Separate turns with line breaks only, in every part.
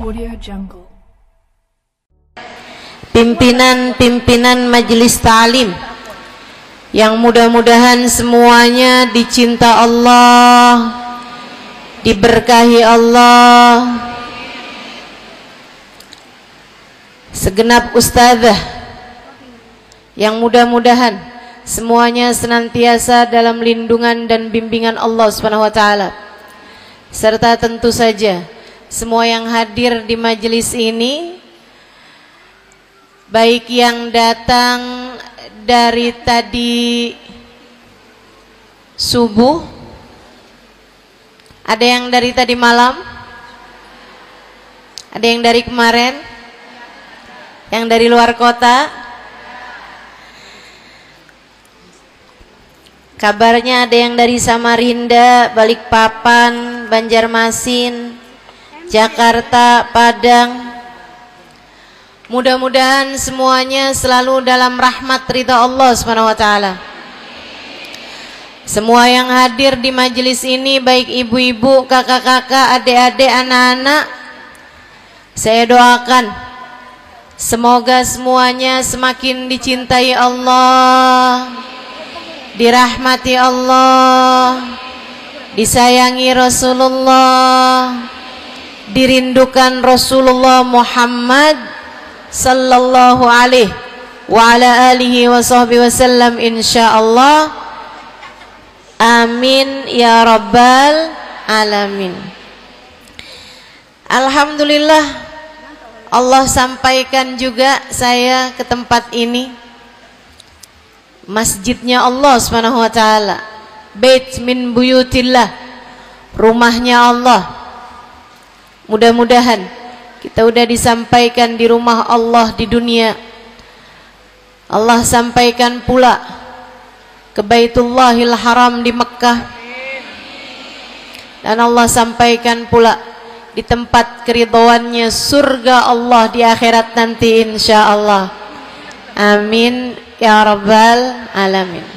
Audio Jungle.
Pimpinan-pimpinan majelis ta'lim yang mudah-mudahan semuanya dicinta Allah, diberkahi Allah. Segenap ustadzah yang mudah-mudahan semuanya senantiasa dalam lindungan dan bimbingan Allah Subhanahu wa taala. Serta tentu saja semua yang hadir di majelis ini, baik yang datang dari tadi subuh, ada yang dari tadi malam, ada yang dari kemarin, yang dari luar kota. Kabarnya ada yang dari Samarinda, Balikpapan, Banjarmasin, Jakarta, Padang. Mudah-mudahan semuanya selalu dalam rahmat ridha Allah Subhanahu wa taala. Semua yang hadir di majelis ini, baik ibu-ibu, kakak-kakak, adik-adik, anak-anak, saya doakan semoga semuanya semakin dicintai Allah, dirahmati Allah, disayangi Rasulullah, dirindukan Rasulullah Muhammad sallallahu alaihi wa ala alihi wa sahbihi wasallam insyaallah. Amin ya rabbal alamin. Alhamdulillah Allah sampaikan juga saya ke tempat ini, masjidnya Allah Subhanahu wa taala, bait min buyutillah, rumahnya Allah. Mudah-mudahan kita udah disampaikan di rumah Allah di dunia, Allah sampaikan pula ke Baitullahil Haram di Mekkah, dan Allah sampaikan pula di tempat keridhoannya surga Allah di akhirat nanti insyaallah. Amin ya rabbal alamin.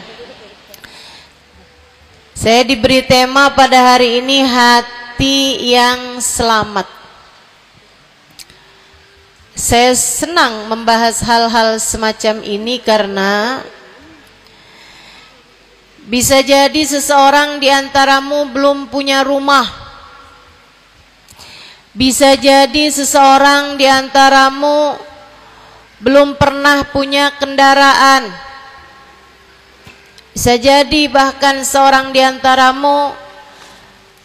Saya diberi tema pada hari ini, hati yang selamat. Saya senang membahas hal-hal semacam ini karena bisa jadi seseorang di antaramu belum punya rumah. Bisa jadi seseorang di antaramu belum pernah punya kendaraan. Bisa jadi bahkan seorang di antaramu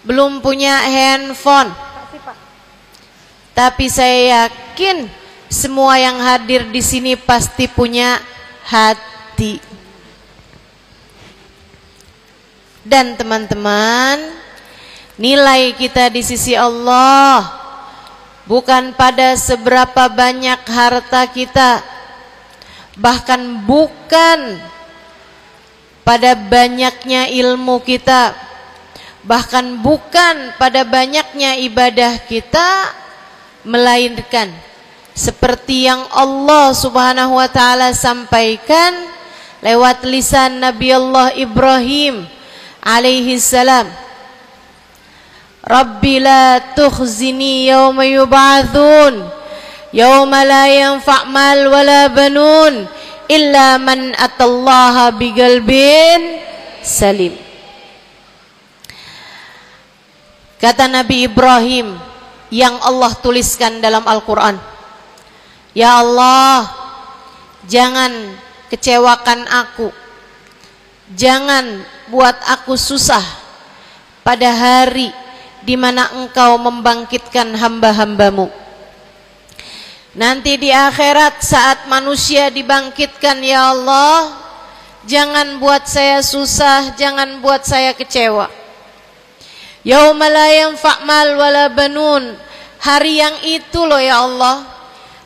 belum punya handphone. Tapi saya yakin semua yang hadir di sini pasti punya hati. Dan teman-teman, nilai kita di sisi Allah bukan pada seberapa banyak harta kita, bahkan bukan pada banyaknya ilmu kita, bahkan bukan pada banyaknya ibadah kita, melainkan seperti yang Allah Subhanahu wa taala sampaikan lewat lisan Nabi Allah Ibrahim alaihi salam, Rabbi la tukhzini yawma yub'atsun yawma la yanfa' mal wala banun illa man atallaha biqalbin salim. Kata Nabi Ibrahim yang Allah tuliskan dalam Al-Quran, ya Allah, jangan kecewakan aku, jangan buat aku susah pada hari di mana engkau membangkitkan hamba-hambamu. Nanti di akhirat saat manusia dibangkitkan, ya Allah, jangan buat saya susah, jangan buat saya kecewa. Yauma la yanfa' mal wala banun, hari yang itu loh ya Allah,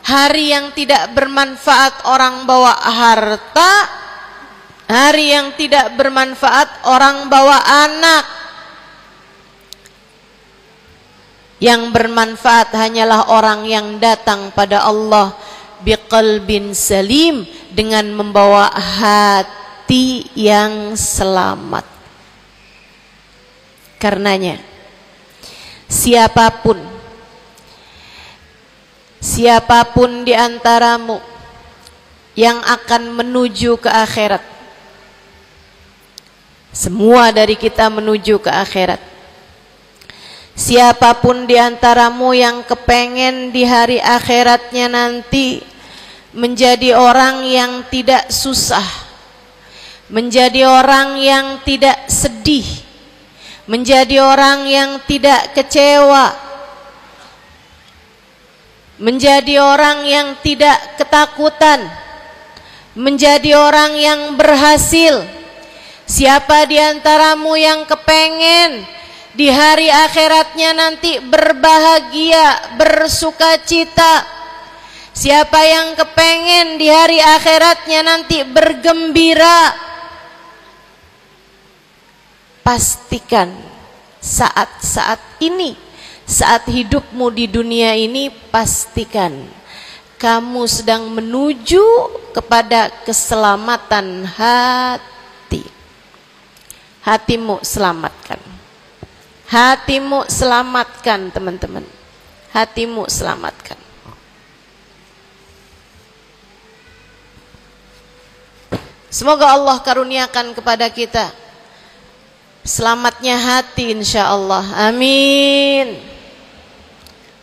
hari yang tidak bermanfaat orang bawa harta, hari yang tidak bermanfaat orang bawa anak. Yang bermanfaat hanyalah orang yang datang pada Allah biqalbin salim, dengan membawa hati yang selamat. Karenanya siapapun siapapun di antaramu yang akan menuju ke akhirat, semua dari kita menuju ke akhirat. Siapapun di antaramu yang kepengen di hari akhiratnya nanti menjadi orang yang tidak susah, menjadi orang yang tidak sedih, menjadi orang yang tidak kecewa, menjadi orang yang tidak ketakutan, menjadi orang yang berhasil. Siapa di antaramu yang kepengen di hari akhiratnya nanti berbahagia, bersukacita? Siapa yang kepengen di hari akhiratnya nanti bergembira? Pastikan saat-saat ini, saat hidupmu di dunia ini, pastikan kamu sedang menuju kepada keselamatan hati. Hatimu selamatkan. Hatimu selamatkan, teman-teman. Hatimu selamatkan. Semoga Allah karuniakan kepada kita selamatnya hati, insya Allah. Amin.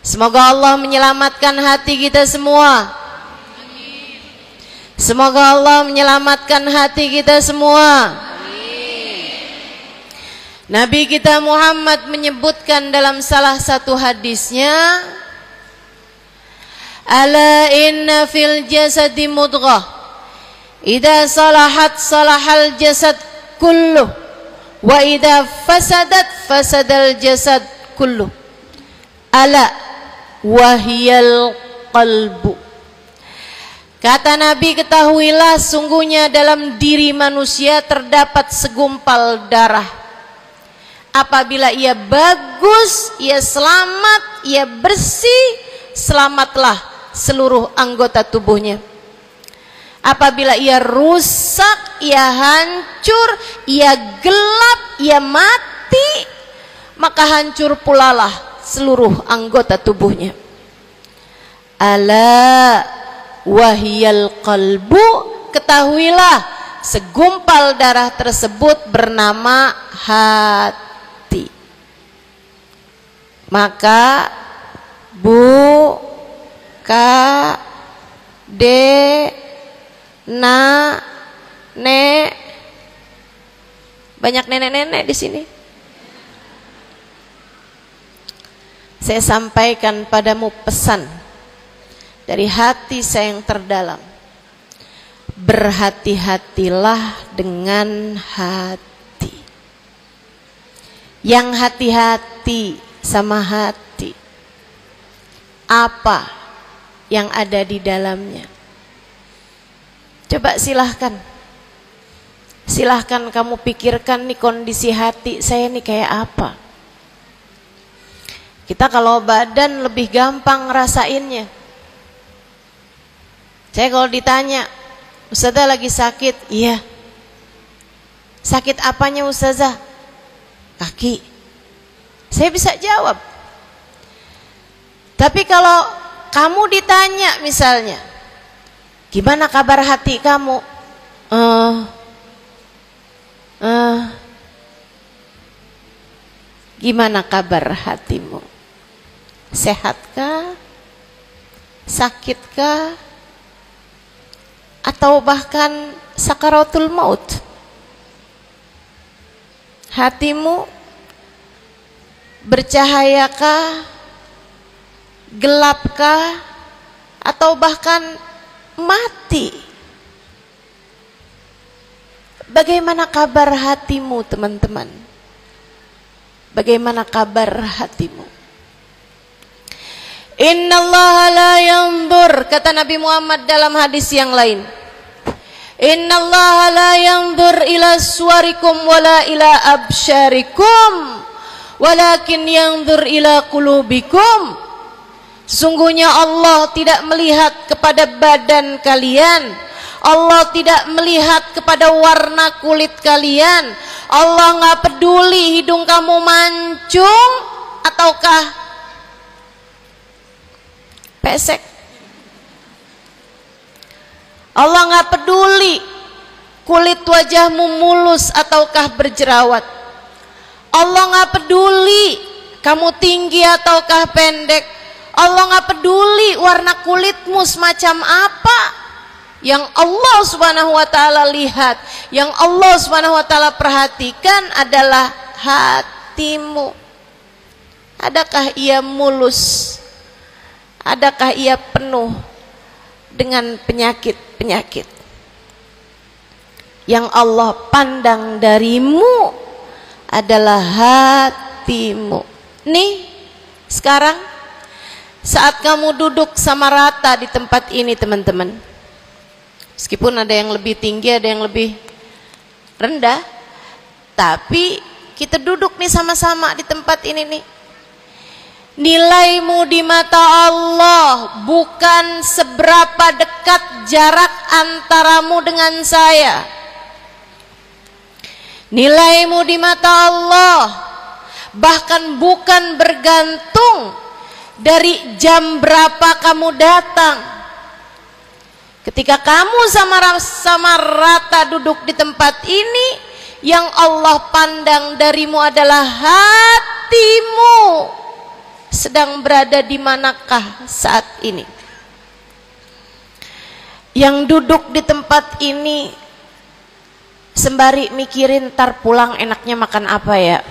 Semoga Allah menyelamatkan hati kita semua. Amin. Semoga Allah menyelamatkan hati kita semua. Amin. Nabi kita Muhammad menyebutkan dalam salah satu hadisnya, ala inna fil jasadi mudghah, idza salahat salahal jasad kulluh, wa idza fasadat fasadal jasad kulluh, ala wahiyal qalbu. Kata Nabi, ketahuilah sungguhnya dalam diri manusia terdapat segumpal darah. Apabila ia bagus, ia selamat, ia bersih, selamatlah seluruh anggota tubuhnya. Apabila ia rusak, ia hancur, ia gelap, ia mati, maka hancur pulalah seluruh anggota tubuhnya. Ala wahiyal qalbu, ketahuilah segumpal darah tersebut bernama hati. Maka bu, ka, de, na, ne, banyak nenek-nenek di sini. Saya sampaikan padamu pesan dari hati saya yang terdalam. Berhati-hatilah dengan hati. Yang hati-hati sama hati, apa yang ada di dalamnya? Coba silahkan kamu pikirkan nih, kondisi hati saya nih kayak apa. Kita kalau badan lebih gampang ngerasainnya. Saya kalau ditanya, Ustazah lagi sakit? Iya. Sakit apanya Ustazah? Kaki. Saya bisa jawab. Tapi kalau kamu ditanya misalnya, gimana kabar hati kamu? Gimana kabar hatimu? Sehatkah? Sakitkah? Atau bahkan sakaratul maut? Hatimu bercahayakah? Gelapkah? Atau bahkan mati? Bagaimana kabar hatimu, teman-teman? Bagaimana kabar hatimu? Innallaha la yanzur, kata Nabi Muhammad dalam hadis yang lain, innallaha la yanzur ila suwarikum wala ila absyarikum walakin yanzur ila qulubikum. Sesungguhnya Allah tidak melihat kepada badan kalian, Allah tidak melihat kepada warna kulit kalian, Allah nggak peduli hidung kamu mancung ataukah pesek. Allah nggak peduli kulit wajahmu mulus ataukah berjerawat. Allah nggak peduli kamu tinggi ataukah pendek. Allah nggak peduli warna kulitmu semacam apa. Yang Allah Subhanahu wa taala lihat, yang Allah Subhanahu wa taala perhatikan adalah hatimu. Adakah ia mulus? Adakah ia penuh dengan penyakit-penyakit? Yang Allah pandang darimu adalah hatimu. Nih, sekarang saat kamu duduk sama rata di tempat ini teman-teman, meskipun ada yang lebih tinggi, ada yang lebih rendah, tapi kita duduk nih sama-sama di tempat ini nih. Nilaimu di mata Allah bukan seberapa dekat jarak antaramu dengan saya. Nilaimu di mata Allah bahkan bukan bergantung dari jam berapa kamu datang. Ketika kamu sama rata duduk di tempat ini, yang Allah pandang darimu adalah hatimu sedang berada di manakah saat ini. Yang duduk di tempat ini sembari mikirin ntar pulang enaknya makan apa ya.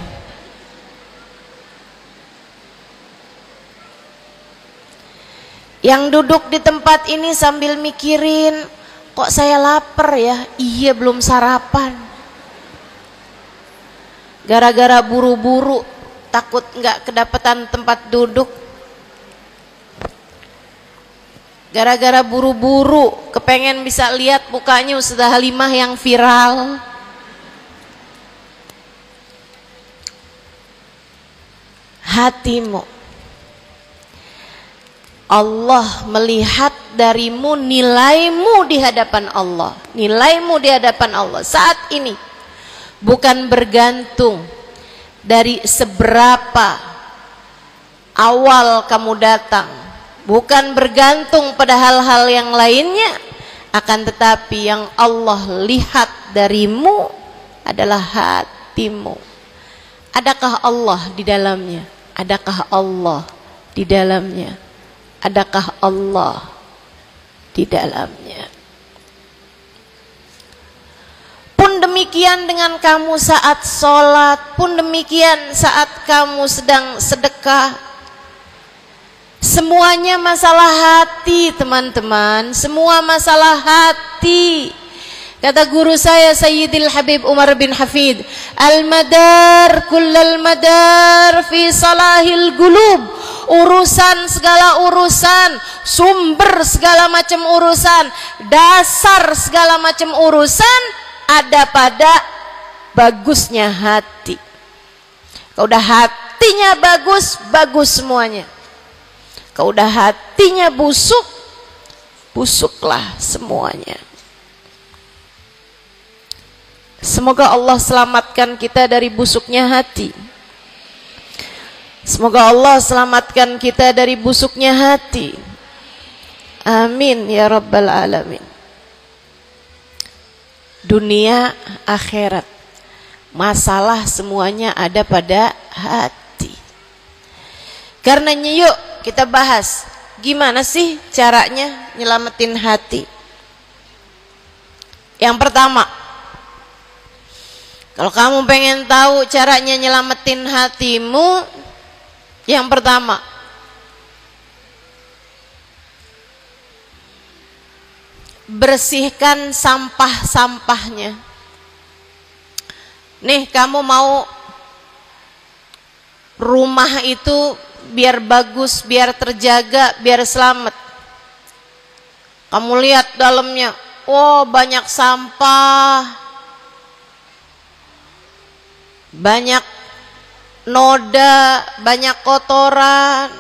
Yang duduk di tempat ini sambil mikirin, kok saya lapar ya, iya belum sarapan. Gara-gara buru-buru takut nggak kedapatan tempat duduk. Gara-gara buru-buru kepengen bisa lihat mukanya Ustazah Halimah yang viral. Hatimu, Allah melihat darimu, nilaimu di hadapan Allah. Nilaimu di hadapan Allah saat ini bukan bergantung dari seberapa awal kamu datang, bukan bergantung pada hal-hal yang lainnya, akan tetapi yang Allah lihat darimu adalah hatimu. Adakah Allah di dalamnya? Adakah Allah di dalamnya? Adakah Allah di dalamnya? Pun demikian dengan kamu saat sholat, pun demikian saat kamu sedang sedekah. Semuanya masalah hati teman-teman, semua masalah hati. Kata guru saya Sayyidil Habib Umar bin Hafid, al-madar kullal madar fi salahil gulub. Urusan segala urusan, sumber segala macam urusan, dasar segala macam urusan ada pada bagusnya hati. Kalau udah hatinya bagus, bagus semuanya. Kalau udah hatinya busuk, busuklah semuanya. Semoga Allah selamatkan kita dari busuknya hati. Semoga Allah selamatkan kita dari busuknya hati. Amin ya rabbal alamin. Dunia akhirat, masalah semuanya ada pada hati. Karenanya yuk kita bahas gimana sih caranya nyelamatin hati. Yang pertama, kalau kamu pengen tahu caranya nyelamatin hatimu, yang pertama, bersihkan sampah-sampahnya. Nih, kamu mau rumah itu biar bagus, biar terjaga, biar selamat. Kamu lihat dalamnya, oh banyak sampah, banyak noda, banyak kotoran.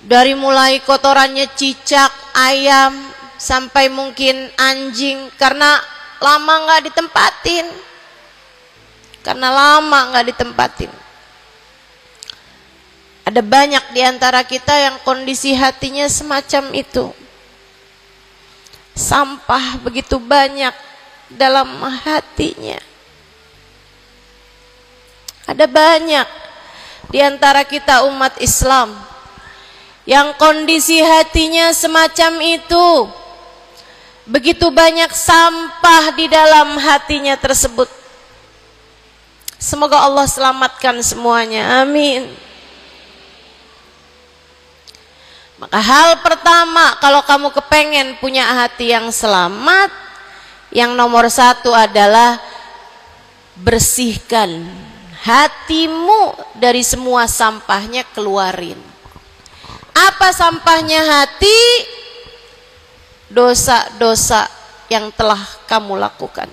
Dari mulai kotorannya cicak, ayam, sampai mungkin anjing, karena lama nggak ditempatin. Karena lama nggak ditempatin. Ada banyak di antara kita yang kondisi hatinya semacam itu. Sampah begitu banyak dalam hatinya. Ada banyak di antara kita umat Islam yang kondisi hatinya semacam itu. Begitu banyak sampah di dalam hatinya tersebut. Semoga Allah selamatkan semuanya. Amin. Maka hal pertama, kalau kamu kepengen punya hati yang selamat, yang nomor satu adalah bersihkan hatimu dari semua sampahnya, keluarin. Apa sampahnya hati? Dosa-dosa yang telah kamu lakukan.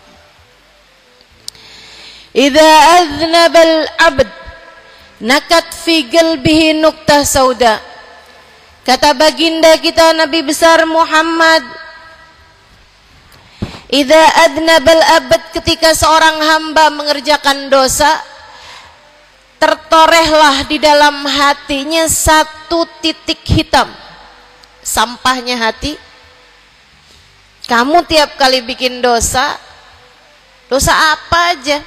Idza aznabal abd nakat fi qalbihi nuqtah sauda. Kata baginda kita Nabi besar Muhammad, idza aznabal abd, ketika seorang hamba mengerjakan dosa, tertorehlah di dalam hatinya satu titik hitam. Sampahnya hati. Kamu tiap kali bikin dosa, dosa apa aja?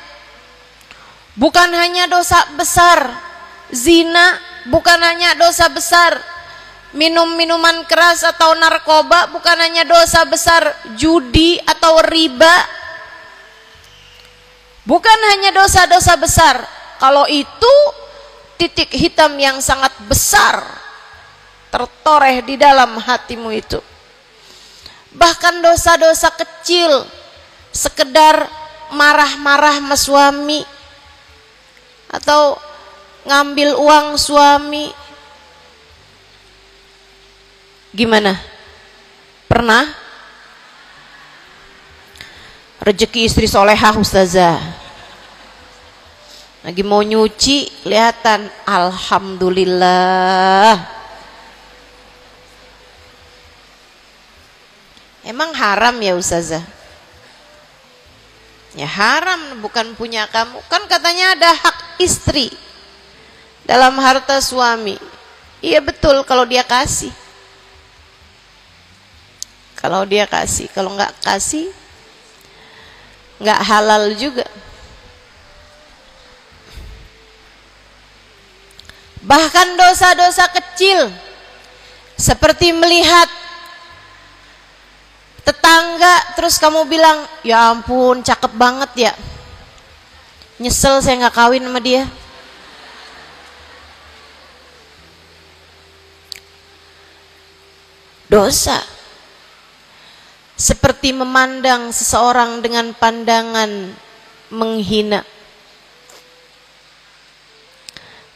Bukan hanya dosa besar, zina, bukan hanya dosa besar, minum minuman keras atau narkoba, bukan hanya dosa besar, judi atau riba, bukan hanya dosa-dosa besar. Kalau itu titik hitam yang sangat besar tertoreh di dalam hatimu itu. Bahkan dosa-dosa kecil, sekedar marah-marah sama suami atau ngambil uang suami. Gimana? Pernah? Rezeki istri solehah ustazah. Lagi mau nyuci, kelihatan alhamdulillah. Emang haram ya ustazah? Ya haram, bukan punya kamu. Kan katanya ada hak istri dalam harta suami. Iya betul kalau dia kasih. Kalau dia kasih, kalau nggak kasih, nggak halal juga. Bahkan dosa-dosa kecil seperti melihat tetangga terus kamu bilang, ya ampun cakep banget ya, nyesel saya nggak kawin sama dia. Dosa. Seperti memandang seseorang dengan pandangan menghina,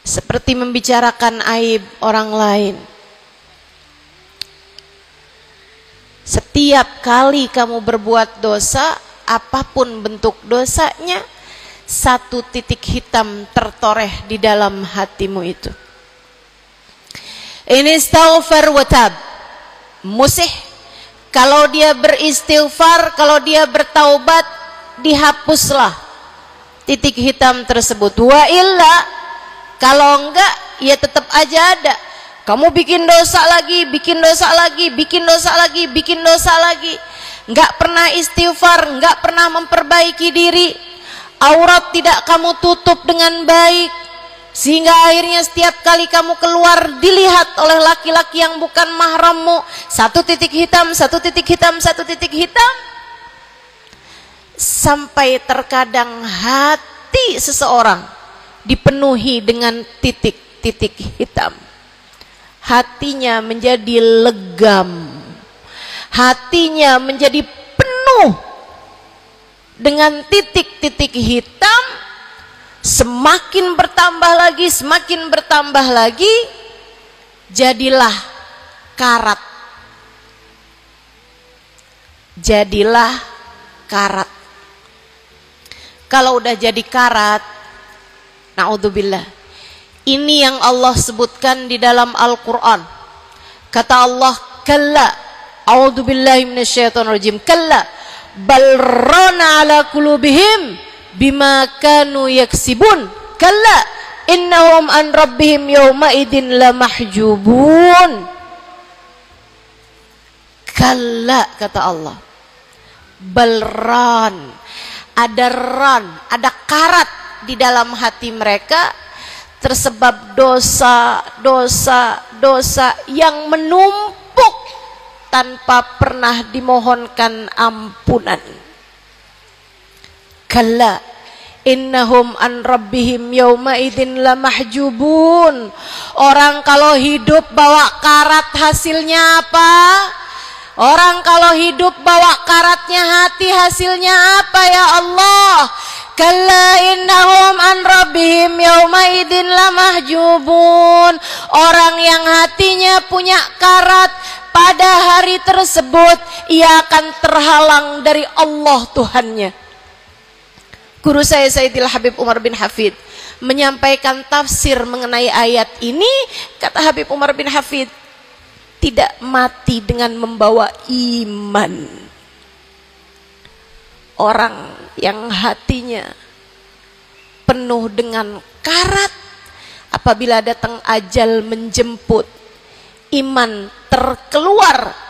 seperti membicarakan aib orang lain. Setiap kali kamu berbuat dosa, apapun bentuk dosanya, satu titik hitam tertoreh di dalam hatimu itu. Ini istighfar wa tab. Musih, kalau dia beristighfar, kalau dia bertaubat, dihapuslah titik hitam tersebut. Wa illa, kalau enggak, ya tetap aja ada. Kamu bikin dosa lagi, bikin dosa lagi, bikin dosa lagi, bikin dosa lagi. Enggak pernah istighfar, enggak pernah memperbaiki diri. Aurat tidak kamu tutup dengan baik, sehingga akhirnya setiap kali kamu keluar dilihat oleh laki-laki yang bukan mahrammu. Satu titik hitam, satu titik hitam, satu titik hitam. Sampai terkadang hati seseorang dipenuhi dengan titik-titik hitam. Hatinya menjadi legam, hatinya menjadi penuh dengan titik-titik hitam. Semakin bertambah lagi, semakin bertambah lagi, jadilah karat. Jadilah karat. Kalau udah jadi karat, na'udzubillah, ini yang Allah sebutkan di dalam Al-Quran. Kata Allah, kalla, a'udzubillahi minasyaitonirrajim, kalla bal rana ala qulubihim bima kanu yaksibun, kalla innahum an rabbihim yawma idin lamahjubun. Kalla, kata Allah. Balran, ada ran, ada karat di dalam hati mereka, tersebab dosa yang menumpuk tanpa pernah dimohonkan ampunan. Kalla innahum an rabbihim yawma idzin lamahjubun. Orang kalau hidup bawa karat hasilnya apa? Orang kalau hidup bawa karatnya hati hasilnya apa ya Allah? Kalla innahum an rabbihim yawma idzin lamahjubun. Orang yang hatinya punya karat, pada hari tersebut ia akan terhalang dari Allah Tuhannya. Guru saya Sayyidil Habib Umar bin Hafid menyampaikan tafsir mengenai ayat ini. Kata Habib Umar bin Hafid, tidak mati dengan membawa iman. Orang yang hatinya penuh dengan karat, apabila datang ajal menjemput, iman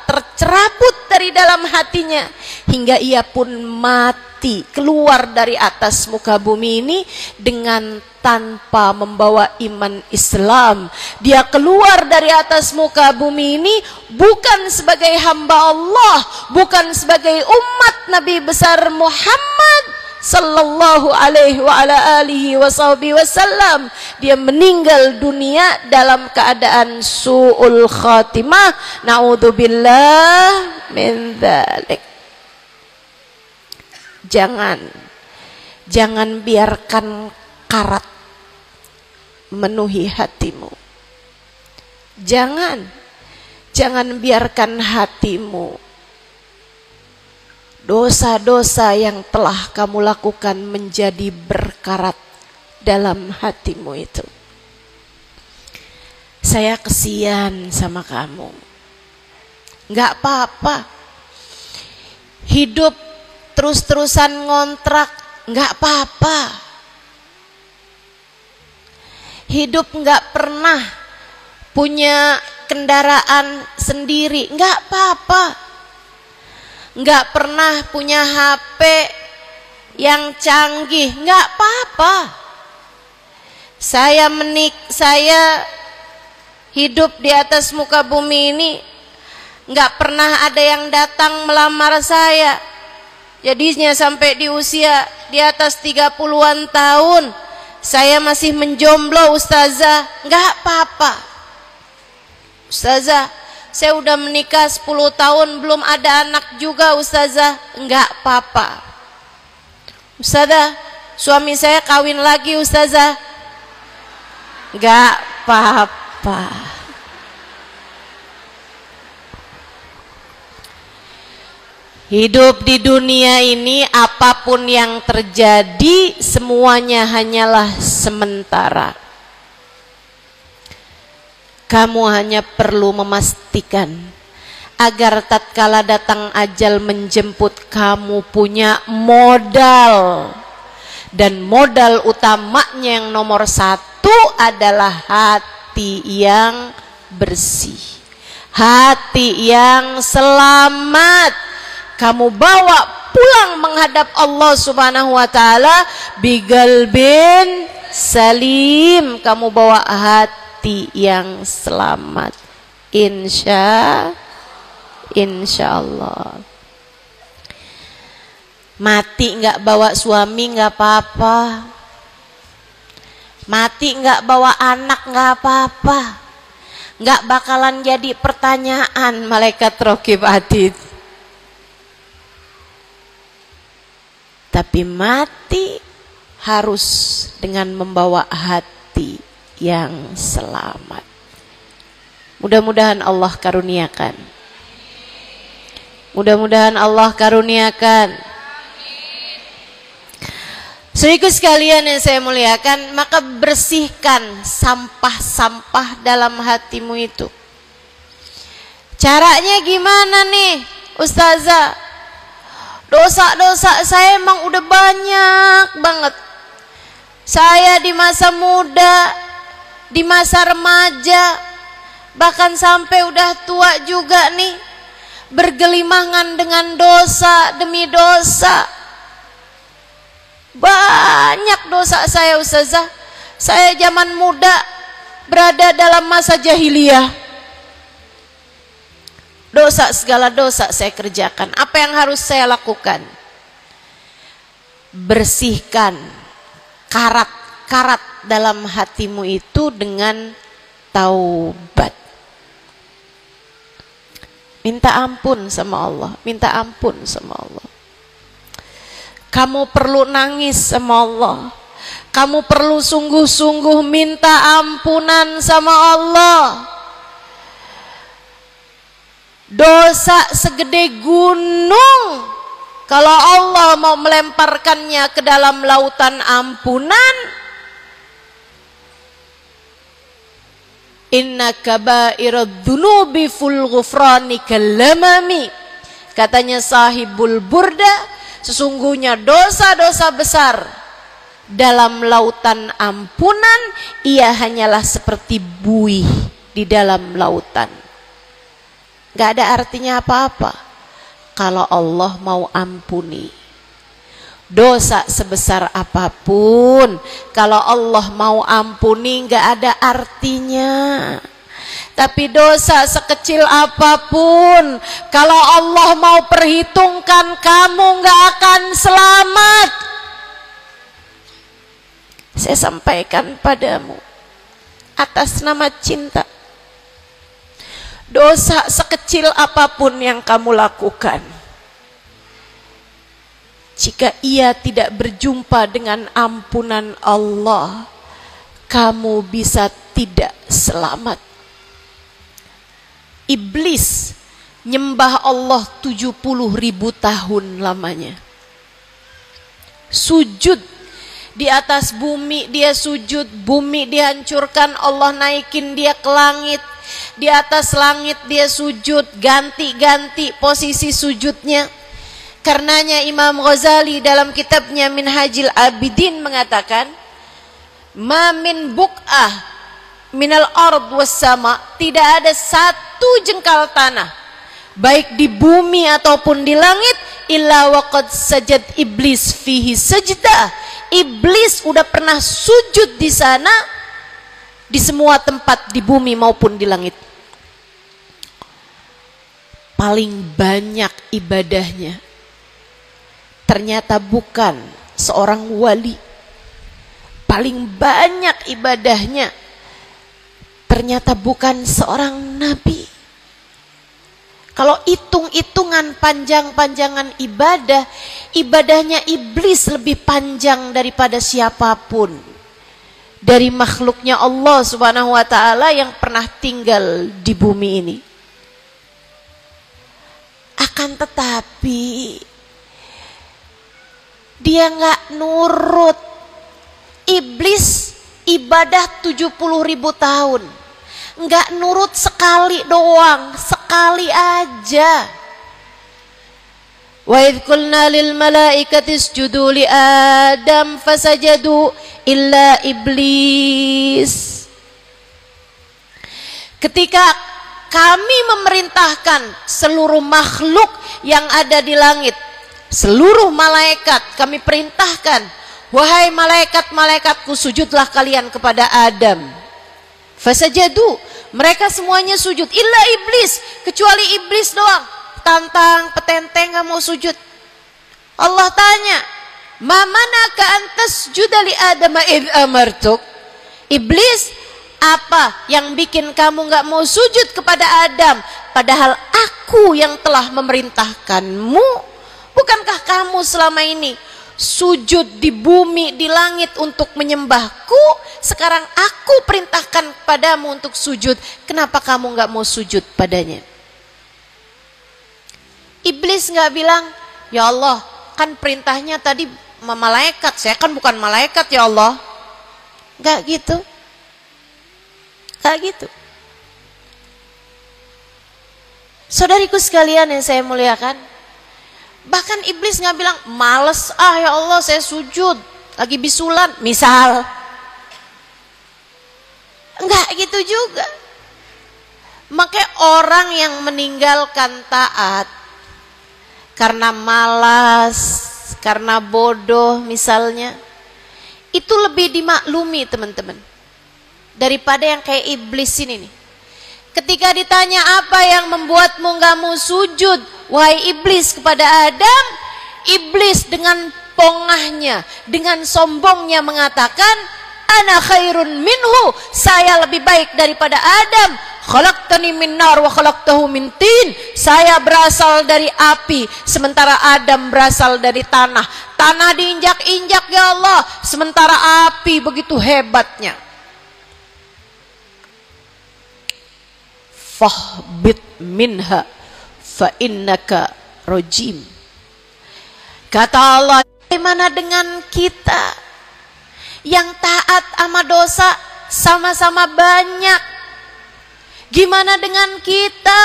tercerabut dari dalam hatinya, hingga ia pun mati, keluar dari atas muka bumi ini dengan tanpa membawa iman Islam. Dia keluar dari atas muka bumi ini bukan sebagai hamba Allah, bukan sebagai umat Nabi besar Muhammad sallallahu alaihi wa ala alihi wasallam. Dia meninggal dunia dalam keadaan su'ul khatimah. Naudzubillah min dzalik. Jangan biarkan karat memenuhi hatimu. Jangan biarkan hatimu, dosa-dosa yang telah kamu lakukan menjadi berkarat dalam hatimu itu. Saya kesian sama kamu. Enggak apa-apa. Hidup terus-terusan ngontrak, enggak apa-apa. Hidup enggak pernah punya kendaraan sendiri, enggak apa-apa. Enggak pernah punya HP yang canggih, enggak apa-apa. Saya hidup di atas muka bumi ini, enggak pernah ada yang datang melamar saya. Jadinya sampai di usia di atas 30-an tahun saya masih menjomblo, ustazah. Enggak apa-apa. Ustazah, saya udah menikah 10 tahun belum ada anak juga, ustazah. Enggak apa-apa. Ustazah, suami saya kawin lagi, ustazah. Enggak apa-apa. Hidup di dunia ini, apapun yang terjadi, semuanya hanyalah sementara. Kamu hanya perlu memastikan agar tatkala datang ajal menjemput, kamu punya modal. Dan modal utamanya yang nomor 1 adalah hati yang bersih, hati yang selamat. Kamu bawa pulang menghadap Allah Subhanahu wa ta'ala bigalbin salim. Kamu bawa hati yang selamat, insya Allah. Mati nggak bawa suami nggak apa-apa, mati nggak bawa anak nggak apa-apa, nggak bakalan jadi pertanyaan malaikat raqib atid. Tapi mati harus dengan membawa hati yang selamat. Mudah-mudahan Allah karuniakan. Mudah-mudahan Allah karuniakan. Saudaraku sekalian yang saya muliakan, maka bersihkan sampah-sampah dalam hatimu itu. Caranya gimana nih, ustazah? Dosa-dosa saya emang udah banyak banget. Saya di masa muda, di masa remaja, bahkan sampai udah tua juga nih, bergelimangan dengan dosa demi dosa. Banyak dosa saya Ustazah. Saya zaman muda berada dalam masa jahiliyah. Dosa, segala dosa saya kerjakan. Apa yang harus saya lakukan? Bersihkan karat-karat dalam hatimu itu dengan taubat. Minta ampun sama Allah, minta ampun sama Allah. Kamu perlu nangis sama Allah. Kamu perlu sungguh-sungguh minta ampunan sama Allah. Dosa segede gunung, kalau Allah mau melemparkannya ke dalam lautan ampunan, inna kaba'irad dunubi ful ghufrani kalamami, katanya sahibul burda, sesungguhnya dosa-dosa besar dalam lautan ampunan ia hanyalah seperti buih di dalam lautan. Gak ada artinya apa-apa kalau Allah mau ampuni. Dosa sebesar apapun, kalau Allah mau ampuni gak ada artinya. Tapi dosa sekecil apapun, kalau Allah mau perhitungkan, kamu gak akan selamat. Saya sampaikan padamu atas nama cinta. Dosa sekecil apapun yang kamu lakukan, jika ia tidak berjumpa dengan ampunan Allah, kamu bisa tidak selamat. Iblis nyembah Allah 70.000 tahun lamanya. Sujud di atas bumi, dia sujud, bumi dihancurkan, Allah naikin dia ke langit. Di atas langit dia sujud, ganti-ganti posisi sujudnya. Karenanya Imam Ghazali dalam kitabnya Minhajil Abidin mengatakan, ma min buq'ah minal ard was sama, tidak ada satu jengkal tanah baik di bumi ataupun di langit illa waqad sajad iblis fihi sajdah. Iblis udah pernah sujud di sana, di semua tempat di bumi maupun di langit. Paling banyak ibadahnya ternyata bukan seorang wali. Paling banyak ibadahnya ternyata bukan seorang nabi. Kalau hitung-hitungan panjang-panjangan ibadah, ibadahnya iblis lebih panjang daripada siapapun dari makhluknya Allah Subhanahu wa ta'ala yang pernah tinggal di bumi ini. Akan tetapi dia nggak nurut. Iblis ibadah 70.000 tahun, nggak nurut sekali doang, sekali aja. Wa idh qulna lil malaikati isjudu li Adam fasajadu illa iblis. Ketika kami memerintahkan seluruh makhluk yang ada di langit, seluruh malaikat kami perintahkan, wahai malaikat-malaikatku, sujudlah kalian kepada Adam. Fasajadu, mereka semuanya sujud, illa iblis, kecuali iblis doang, tantang petenteng gak mau sujud. Allah tanya, ma manaka antas judali Adam id amartuk. Iblis, apa yang bikin kamu gak mau sujud kepada Adam, padahal aku yang telah memerintahkanmu? Bukankah kamu selama ini sujud di bumi, di langit untuk menyembahku? Sekarang aku perintahkan padamu untuk sujud, kenapa kamu gak mau sujud padanya? Iblis gak bilang, ya Allah, kan perintahnya tadi malaikat, saya kan bukan malaikat ya Allah. Gak gitu. Gak gitu. Saudariku sekalian yang saya muliakan, bahkan iblis nggak bilang, males ya Allah saya sujud, lagi bisulan misal. Enggak gitu juga. Maka orang yang meninggalkan taat karena malas, karena bodoh misalnya, itu lebih dimaklumi teman-teman daripada yang kayak iblis ini nih. Ketika ditanya apa yang membuatmu gak mau sujud wahai iblis kepada Adam, iblis dengan pongahnya, dengan sombongnya mengatakan, ana khairun minhu, saya lebih baik daripada Adam. Khalaqtani min nar wa khalaqtahu min tin, saya berasal dari api sementara Adam berasal dari tanah. Tanah diinjak-injak ya Allah, sementara api begitu hebatnya. Fahbit minha fa innaka rajim. Kata Allah, bagaimana dengan kita yang taat sama dosa sama-sama banyak? Gimana dengan kita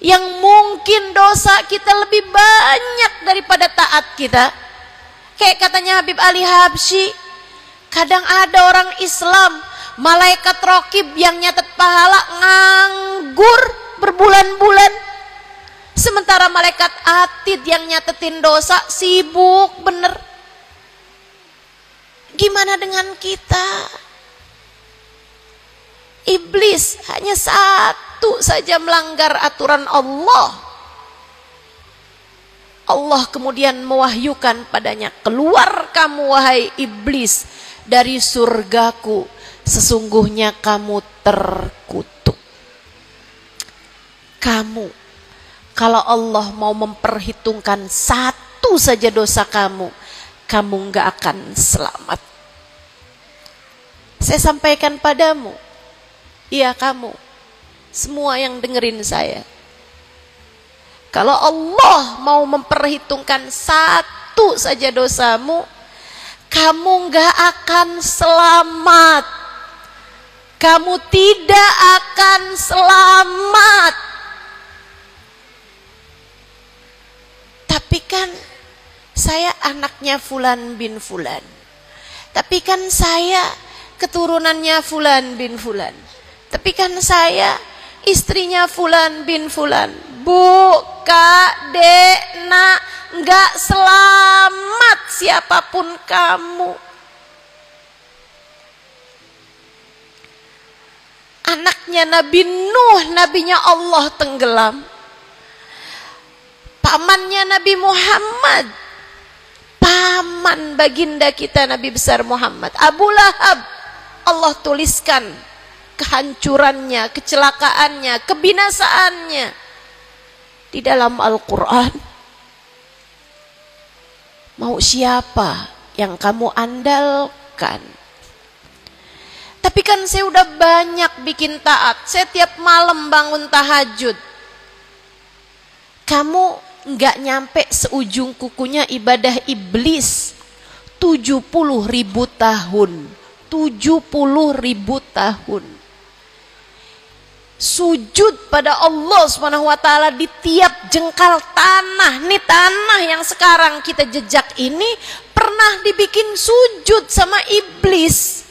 yang mungkin dosa kita lebih banyak daripada taat kita? Kayak katanya Habib Ali Habsyi, kadang ada orang Islam, malaikat rokib yang nyatet pahala nganggur berbulan-bulan, sementara malaikat atid yang nyatetin dosa sibuk bener. Gimana dengan kita? Iblis hanya satu saja melanggar aturan Allah. Allah kemudian mewahyukan padanya, keluar kamu wahai iblis dari surgaku, sesungguhnya kamu terkutuk. Kamu, kalau Allah mau memperhitungkan satu saja dosa kamu, kamu gak akan selamat. Saya sampaikan padamu, iya kamu, semua yang dengerin saya, kalau Allah mau memperhitungkan satu saja dosamu, kamu gak akan selamat. Kamu tidak akan selamat. Tapi kan saya anaknya Fulan bin Fulan. Tapi kan saya keturunannya Fulan bin Fulan. Tapi kan saya istrinya Fulan bin Fulan. Bu, Kak, Dek, Nak, nggak selamat siapapun kamu. Anaknya Nabi Nuh, nabinya Allah tenggelam. Pamannya Nabi Muhammad, paman baginda kita Nabi besar Muhammad, Abu Lahab, Allah tuliskan kehancurannya, kecelakaannya, kebinasaannya di dalam Al-Quran. Mau siapa yang kamu andalkan? Tapi kan saya udah banyak bikin taat, saya tiap malam bangun tahajud. Kamu nggak nyampe seujung kukunya ibadah iblis 70.000 tahun. 70.000 tahun sujud pada Allah Subhanahu wa taala di tiap jengkal tanah. Nih tanah yang sekarang kita jejak ini pernah dibikin sujud sama iblis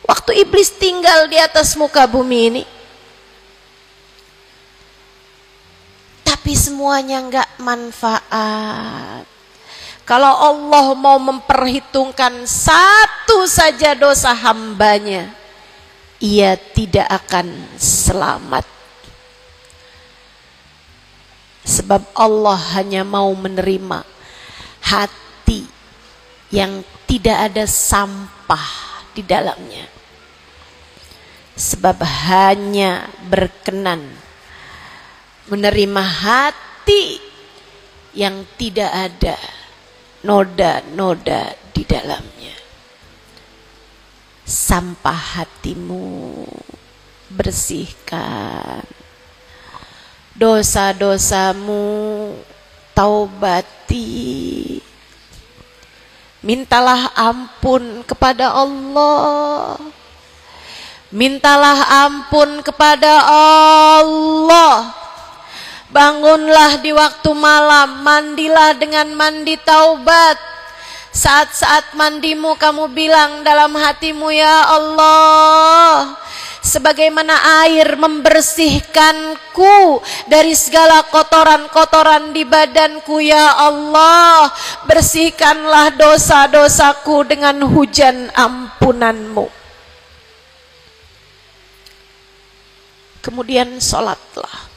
waktu iblis tinggal di atas muka bumi ini. Tapi semuanya nggak manfaat. Kalau Allah mau memperhitungkan satu saja dosa hambanya, ia tidak akan selamat. Sebab Allah hanya mau menerima hati yang tidak ada sampah di dalamnya. Sebab hanya berkenan menerima hati yang tidak ada noda-noda di dalamnya. Sampah hatimu bersihkan, dosa-dosamu taubati, mintalah ampun kepada Allah, mintalah ampun kepada Allah. Bangunlah di waktu malam, mandilah dengan mandi taubat. Saat-saat mandimu kamu bilang dalam hatimu, ya Allah, sebagaimana air membersihkanku dari segala kotoran-kotoran di badanku. Ya Allah, bersihkanlah dosa-dosaku dengan hujan ampunanmu. Kemudian sholatlah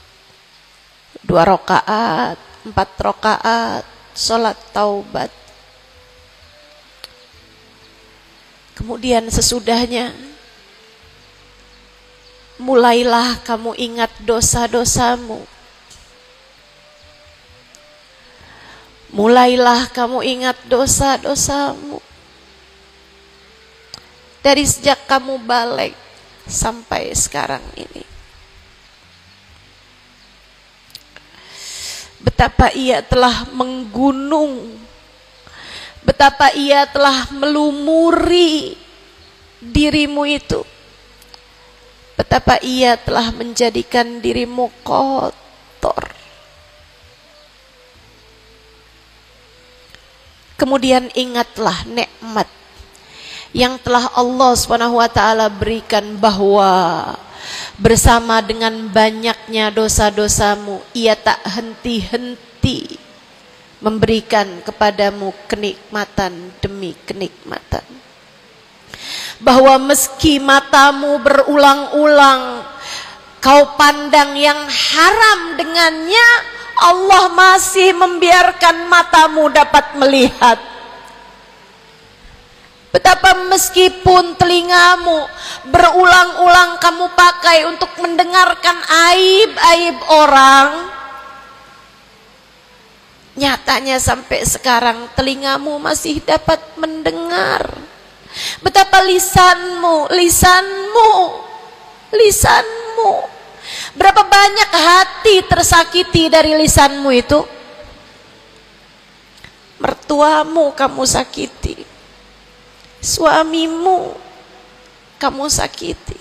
2 rakaat, 4 rakaat, sholat taubat. Kemudian sesudahnya mulailah kamu ingat dosa-dosamu. Mulailah kamu ingat dosa-dosamu. Dari sejak kamu balik sampai sekarang ini. Betapa ia telah menggunung, betapa ia telah melumuri dirimu itu, betapa ia telah menjadikan dirimu kotor. Kemudian ingatlah nikmat yang telah Allah SWT berikan, bahwa bersama dengan banyaknya dosa-dosamu, ia tak henti-henti memberikan kepadamu kenikmatan demi kenikmatan. Bahwa meski matamu berulang-ulang kau pandang yang haram dengannya, Allah masih membiarkan matamu dapat melihat. Betapa meskipun telingamu berulang-ulang kamu pakai untuk mendengarkan aib-aib orang, nyatanya sampai sekarang telingamu masih dapat mendengar. Betapa lisanmu, berapa banyak hati tersakiti dari lisanmu itu. Mertuamu kamu sakiti, suamimu kamu sakiti,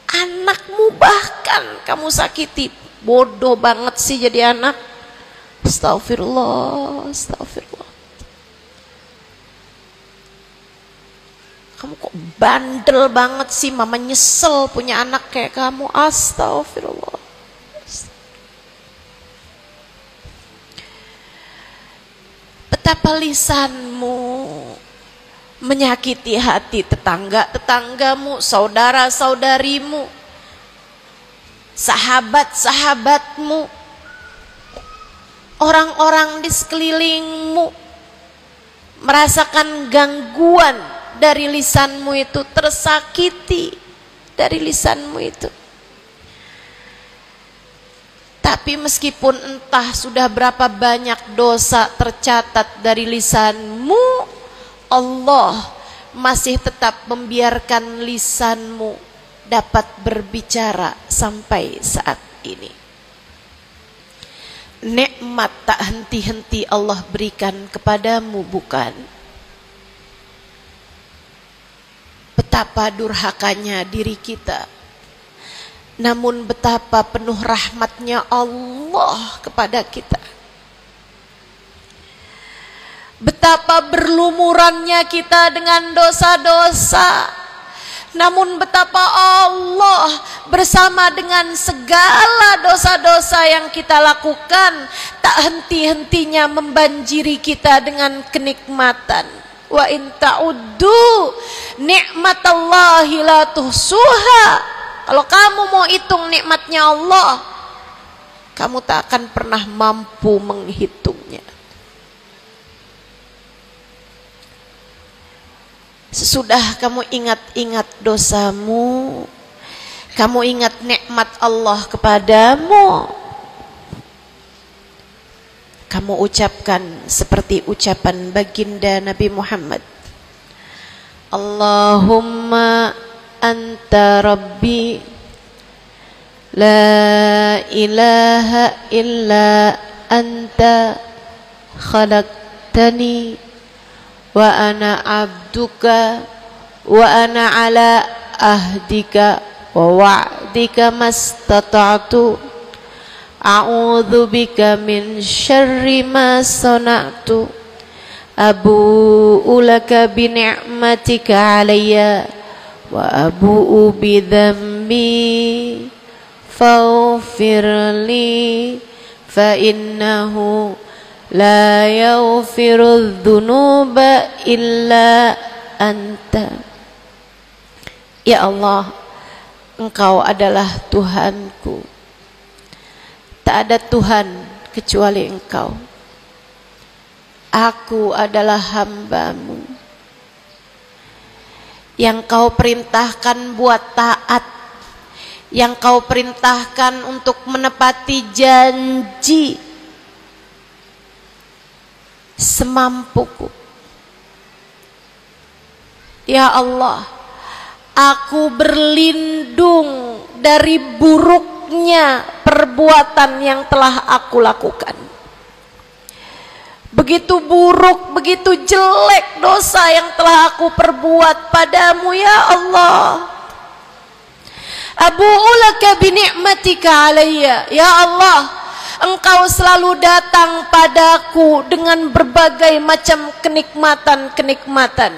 anakmu bahkan kamu sakiti. Bodoh banget sih jadi anak. Astagfirullah, astagfirullah. Kamu kok bandel banget sih, mama nyesel punya anak kayak kamu. Astagfirullah. Betapa lisanmu menyakiti hati tetangga-tetanggamu, saudara-saudarimu, sahabat-sahabatmu, orang-orang di sekelilingmu merasakan gangguan dari lisanmu itu, tersakiti dari lisanmu itu. Tapi meskipun entah sudah berapa banyak dosa tercatat dari lisanmu, Allah masih tetap membiarkan lisanmu dapat berbicara sampai saat ini. Nikmat tak henti-henti Allah berikan kepadamu, bukan? Betapa durhakanya diri kita, namun betapa penuh rahmatnya Allah kepada kita. Betapa berlumurannya kita dengan dosa-dosa, namun betapa Allah bersama dengan segala dosa-dosa yang kita lakukan tak henti-hentinya membanjiri kita dengan kenikmatan. Wa in ta'uddu ni'matallahi la tuhsuha. Kalau kamu mau hitung nikmatnya Allah, kamu tak akan pernah mampu menghitungnya. Sesudah kamu ingat-ingat dosamu, kamu ingat nikmat Allah kepadamu, kamu ucapkan seperti ucapan baginda Nabi Muhammad, Allahumma anta rabbi la ilaha illa anta khalaqtani wa ana abduka wa ana ala ahdika wa wa'dika mastata'tu a'udzu bika min syarri ma sana'tu abu'u laka bi ni'matika alayya wa abu'u bi dzambi dhanbi faghfir li fa innahu la yaghfiru dzunuba illa anta. Ya Allah, Engkau adalah Tuhanku, tak ada Tuhan kecuali Engkau. Aku adalah hamba-Mu yang Kau perintahkan buat taat, yang Kau perintahkan untuk menepati janji semampuku. Ya Allah, aku berlindung dari buruknya perbuatan yang telah aku lakukan. Begitu buruk, begitu jelek dosa yang telah aku perbuat padamu ya Allah. Abu'u laka bi ni'matika alayya. Ya Allah, Engkau selalu datang padaku dengan berbagai macam kenikmatan-kenikmatan.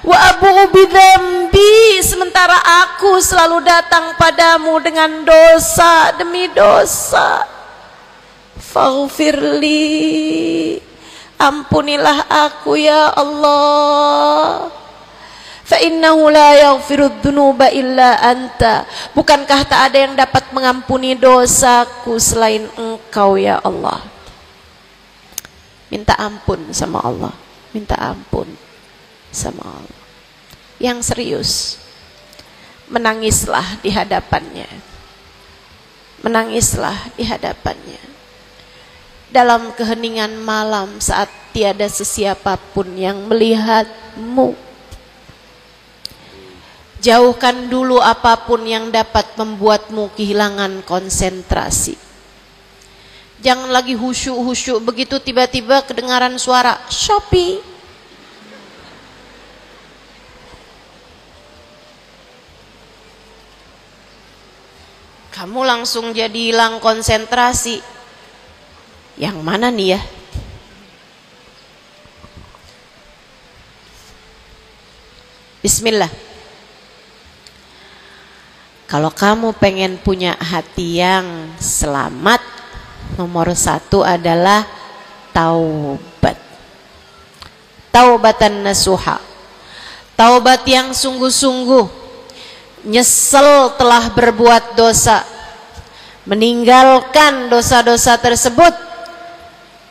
Wa abu'u bidzambi, sementara aku selalu datang padamu dengan dosa demi dosa. Faghfirli, ampunilah aku ya Allah. Fa innahu la yaghfiru dzunuba illa anta. Bukankah tak ada yang dapat mengampuni dosaku selain Engkau ya Allah. Minta ampun sama Allah, minta ampun sama Allah. Yang serius, menangislah di hadapannya, menangislah di hadapannya dalam keheningan malam saat tiada sesiapapun yang melihatmu. Jauhkan dulu apapun yang dapat membuatmu kehilangan konsentrasi. Jangan lagi khusyuk-khusyuk begitu tiba-tiba kedengaran suara Shopee. Kamu langsung jadi hilang konsentrasi. Yang mana nih ya? Bismillah. Kalau kamu pengen punya hati yang selamat, nomor 1 adalah taubat. Taubatan nasuha. Taubat yang sungguh-sungguh. Nyesel telah berbuat dosa, meninggalkan dosa-dosa tersebut,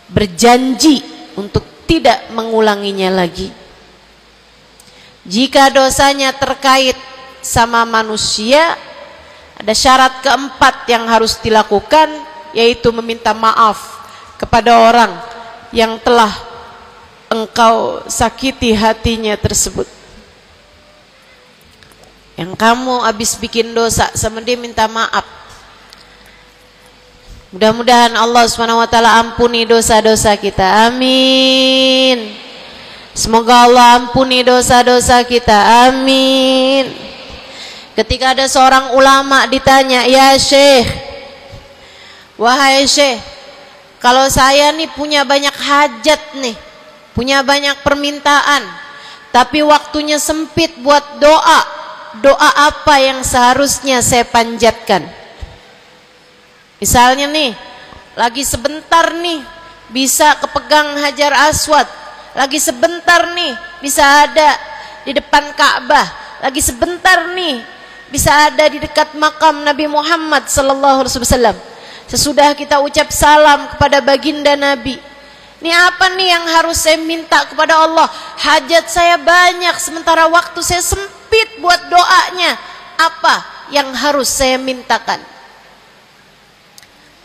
berjanji untuk tidak mengulanginya lagi. Jika dosanya terkait sama manusia, ada syarat keempat yang harus dilakukan, yaitu meminta maaf kepada orang yang telah engkau sakiti hatinya tersebut. Yang kamu habis bikin dosa sama dia, minta maaf. Mudah-mudahan Allah SWT ampuni dosa-dosa kita. Amin. Semoga Allah ampuni dosa-dosa kita. Amin. Ketika ada seorang ulama ditanya, ya Syekh, wahai Syekh, kalau saya nih punya banyak hajat nih, punya banyak permintaan, tapi waktunya sempit buat doa, doa apa yang seharusnya saya panjatkan? Misalnya nih, lagi sebentar nih bisa kepegang Hajar Aswad, lagi sebentar nih bisa ada di depan Ka'bah, lagi sebentar nih bisa ada di dekat makam Nabi Muhammad sallallahu alaihi wasallam. Sesudah kita ucap salam kepada baginda Nabi, ini apa nih yang harus saya minta kepada Allah? Hajat saya banyak sementara waktu saya sempit buat doanya. Apa yang harus saya mintakan?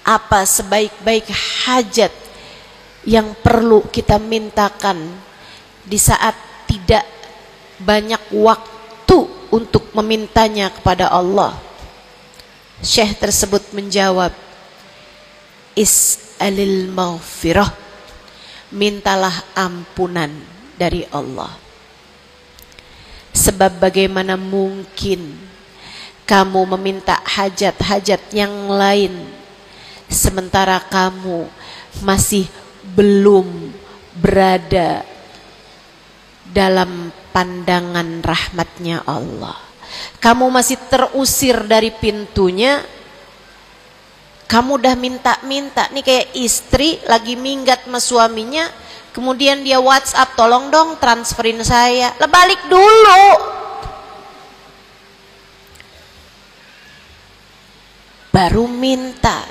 Apa sebaik-baik hajat yang perlu kita mintakan di saat tidak banyak waktu untuk memintanya kepada Allah? Syekh tersebut menjawab, is'alil maghfirah, mintalah ampunan dari Allah. Sebab bagaimana mungkin kamu meminta hajat-hajat yang lain sementara kamu masih belum berada dalam pandangan rahmatnya Allah. kamu masih terusir dari pintunya, kamu udah minta-minta. Nih kayak istri lagi minggat sama suaminya, kemudian dia WhatsApp, tolong dong transferin saya. Lah balik dulu. Baru minta.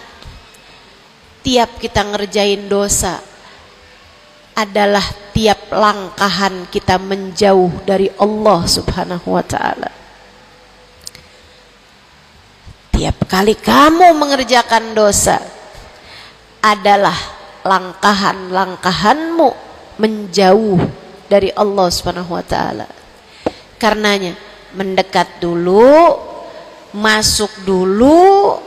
Tiap kita ngerjain dosa adalah tiap langkahan kita menjauh dari Allah Subhanahu wa ta'ala. Tiap kali kamu mengerjakan dosa adalah langkahanmu menjauh dari Allah Subhanahu wa ta'ala. Karenanya mendekat dulu, masuk dulu,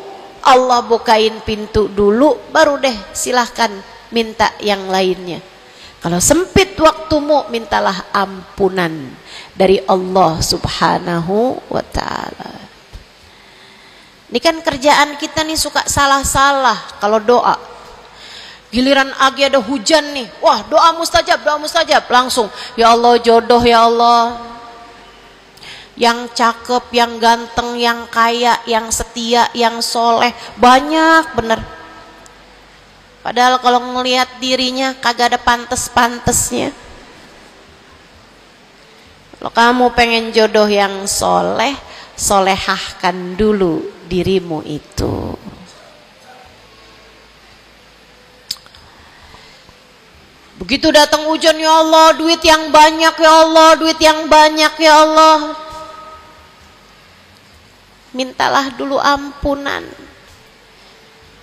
Allah bukain pintu dulu, baru deh silahkan minta yang lainnya. Kalau sempit waktumu, mintalah ampunan dari Allah Subhanahu wa ta'ala. Ini kan kerjaan kita nih suka salah-salah kalau doa. Giliran lagi ada hujan nih, wah doa mustajab, langsung ya Allah jodoh ya Allah. Yang cakep, yang ganteng, yang kaya, yang setia, yang soleh, banyak bener. Padahal kalau ngelihat dirinya kagak ada pantes-pantesnya. Kalau kamu pengen jodoh yang soleh, solehahkan dulu dirimu itu. Begitu datang hujan, ya Allah duit yang banyak, ya Allah duit yang banyak, ya Allah. Mintalah dulu ampunan.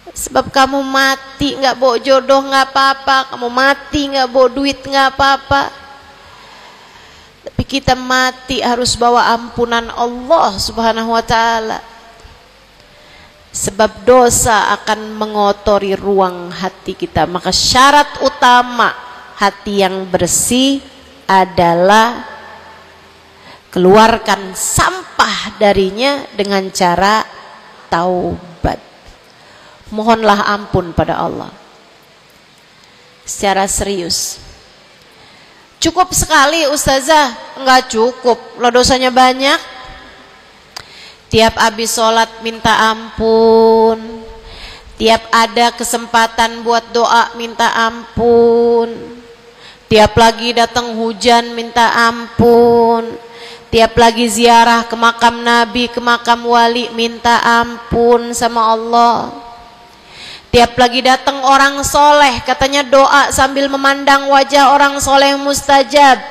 Sebab kamu mati nggak bawa jodoh nggak apa-apa, kamu mati nggak bawa duit nggak apa-apa, tapi kita mati harus bawa ampunan Allah Subhanahu wa ta'ala. Sebab dosa akan mengotori ruang hati kita. Maka syarat utama hati yang bersih adalah keluarkan sampah darinya dengan cara taubat. Mohonlah ampun pada Allah secara serius. Cukup sekali ustazah? Enggak cukup, lo dosanya banyak. Tiap habis sholat minta ampun, tiap ada kesempatan buat doa minta ampun, tiap lagi datang hujan minta ampun, tiap lagi ziarah ke makam Nabi, ke makam wali minta ampun sama Allah. Tiap lagi datang orang soleh, katanya doa sambil memandang wajah orang soleh mustajab.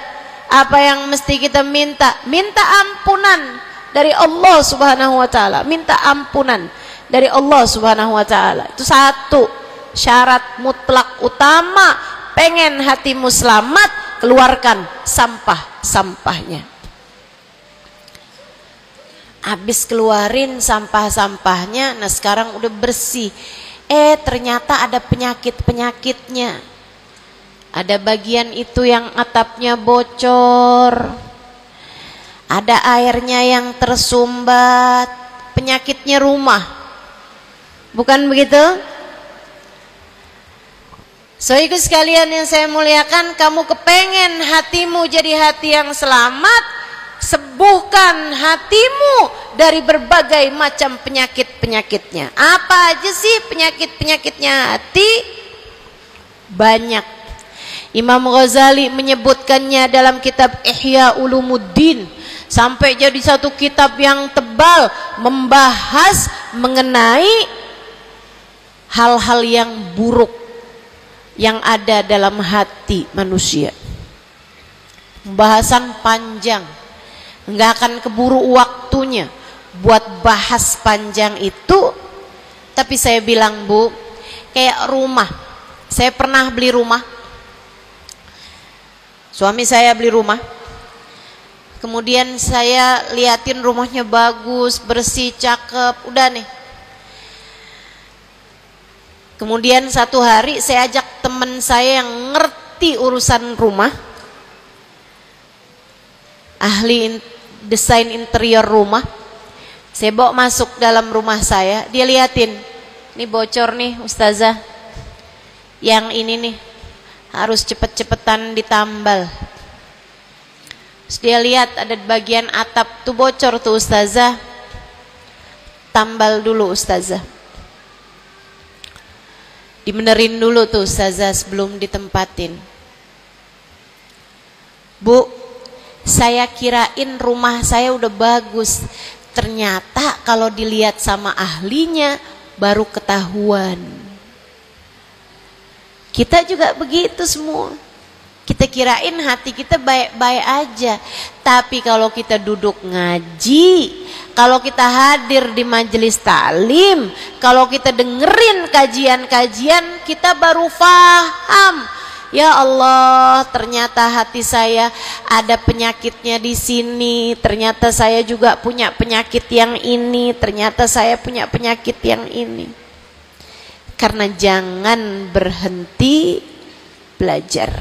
Apa yang mesti kita minta? Minta ampunan dari Allah Subhanahu wa ta'ala. Minta ampunan dari Allah Subhanahu wa ta'ala. Itu satu syarat mutlak utama. Pengen hatimu selamat, keluarkan sampah-sampahnya. Habis keluarin sampah-sampahnya, nah sekarang udah bersih. Ternyata ada penyakit-penyakitnya. Ada bagian itu yang atapnya bocor, ada airnya yang tersumbat, penyakitnya rumah. Bukan begitu? Saudaraku sekalian yang saya muliakan, kamu kepengen hatimu jadi hati yang selamat, sembuhkan hatimu dari berbagai macam penyakit-penyakitnya. Apa aja sih penyakit-penyakitnya hati? Banyak. Imam Ghazali menyebutkannya dalam kitab Ihya Ulumuddin, sampai jadi satu kitab yang tebal membahas mengenai hal-hal yang buruk yang ada dalam hati manusia. Pembahasan panjang, nggak akan keburu waktunya buat bahas panjang itu. Tapi saya bilang, Bu, kayak rumah. Saya pernah beli rumah, suami saya beli rumah, kemudian saya liatin rumahnya bagus, bersih, cakep, udah nih. Kemudian satu hari saya ajak teman saya yang ngerti urusan rumah, ahli desain interior rumah. Saya bawa masuk dalam rumah saya, dia liatin, ini bocor nih ustazah, yang ini nih harus cepet-cepetan ditambal. Terus dia lihat ada bagian atap tuh bocor tuh ustazah. Tambal dulu ustazah. Dibenerin dulu tuh ustazah sebelum ditempatin. Bu, saya kirain rumah saya udah bagus. Ternyata kalau dilihat sama ahlinya baru ketahuan. Kita juga begitu semua. Kita kirain hati kita baik-baik aja. Tapi kalau kita duduk ngaji, kalau kita hadir di majelis taklim, kalau kita dengerin kajian-kajian, kita baru paham. Ya Allah, ternyata hati saya ada penyakitnya di sini. Ternyata saya juga punya penyakit yang ini. Ternyata saya punya penyakit yang ini. Karena jangan berhenti belajar.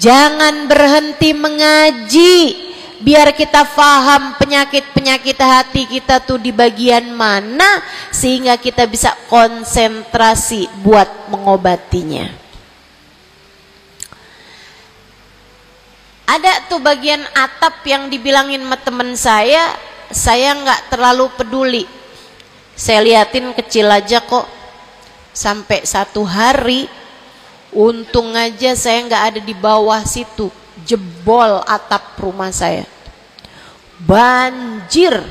Jangan berhenti mengaji. Biar kita faham penyakit-penyakit hati kita tuh di bagian mana, sehingga kita bisa konsentrasi buat mengobatinya. Ada tuh bagian atap yang dibilangin sama temen saya nggak terlalu peduli. Saya liatin kecil aja kok. Sampai satu hari, untung aja saya nggak ada di bawah situ, jebol atap rumah saya. Banjir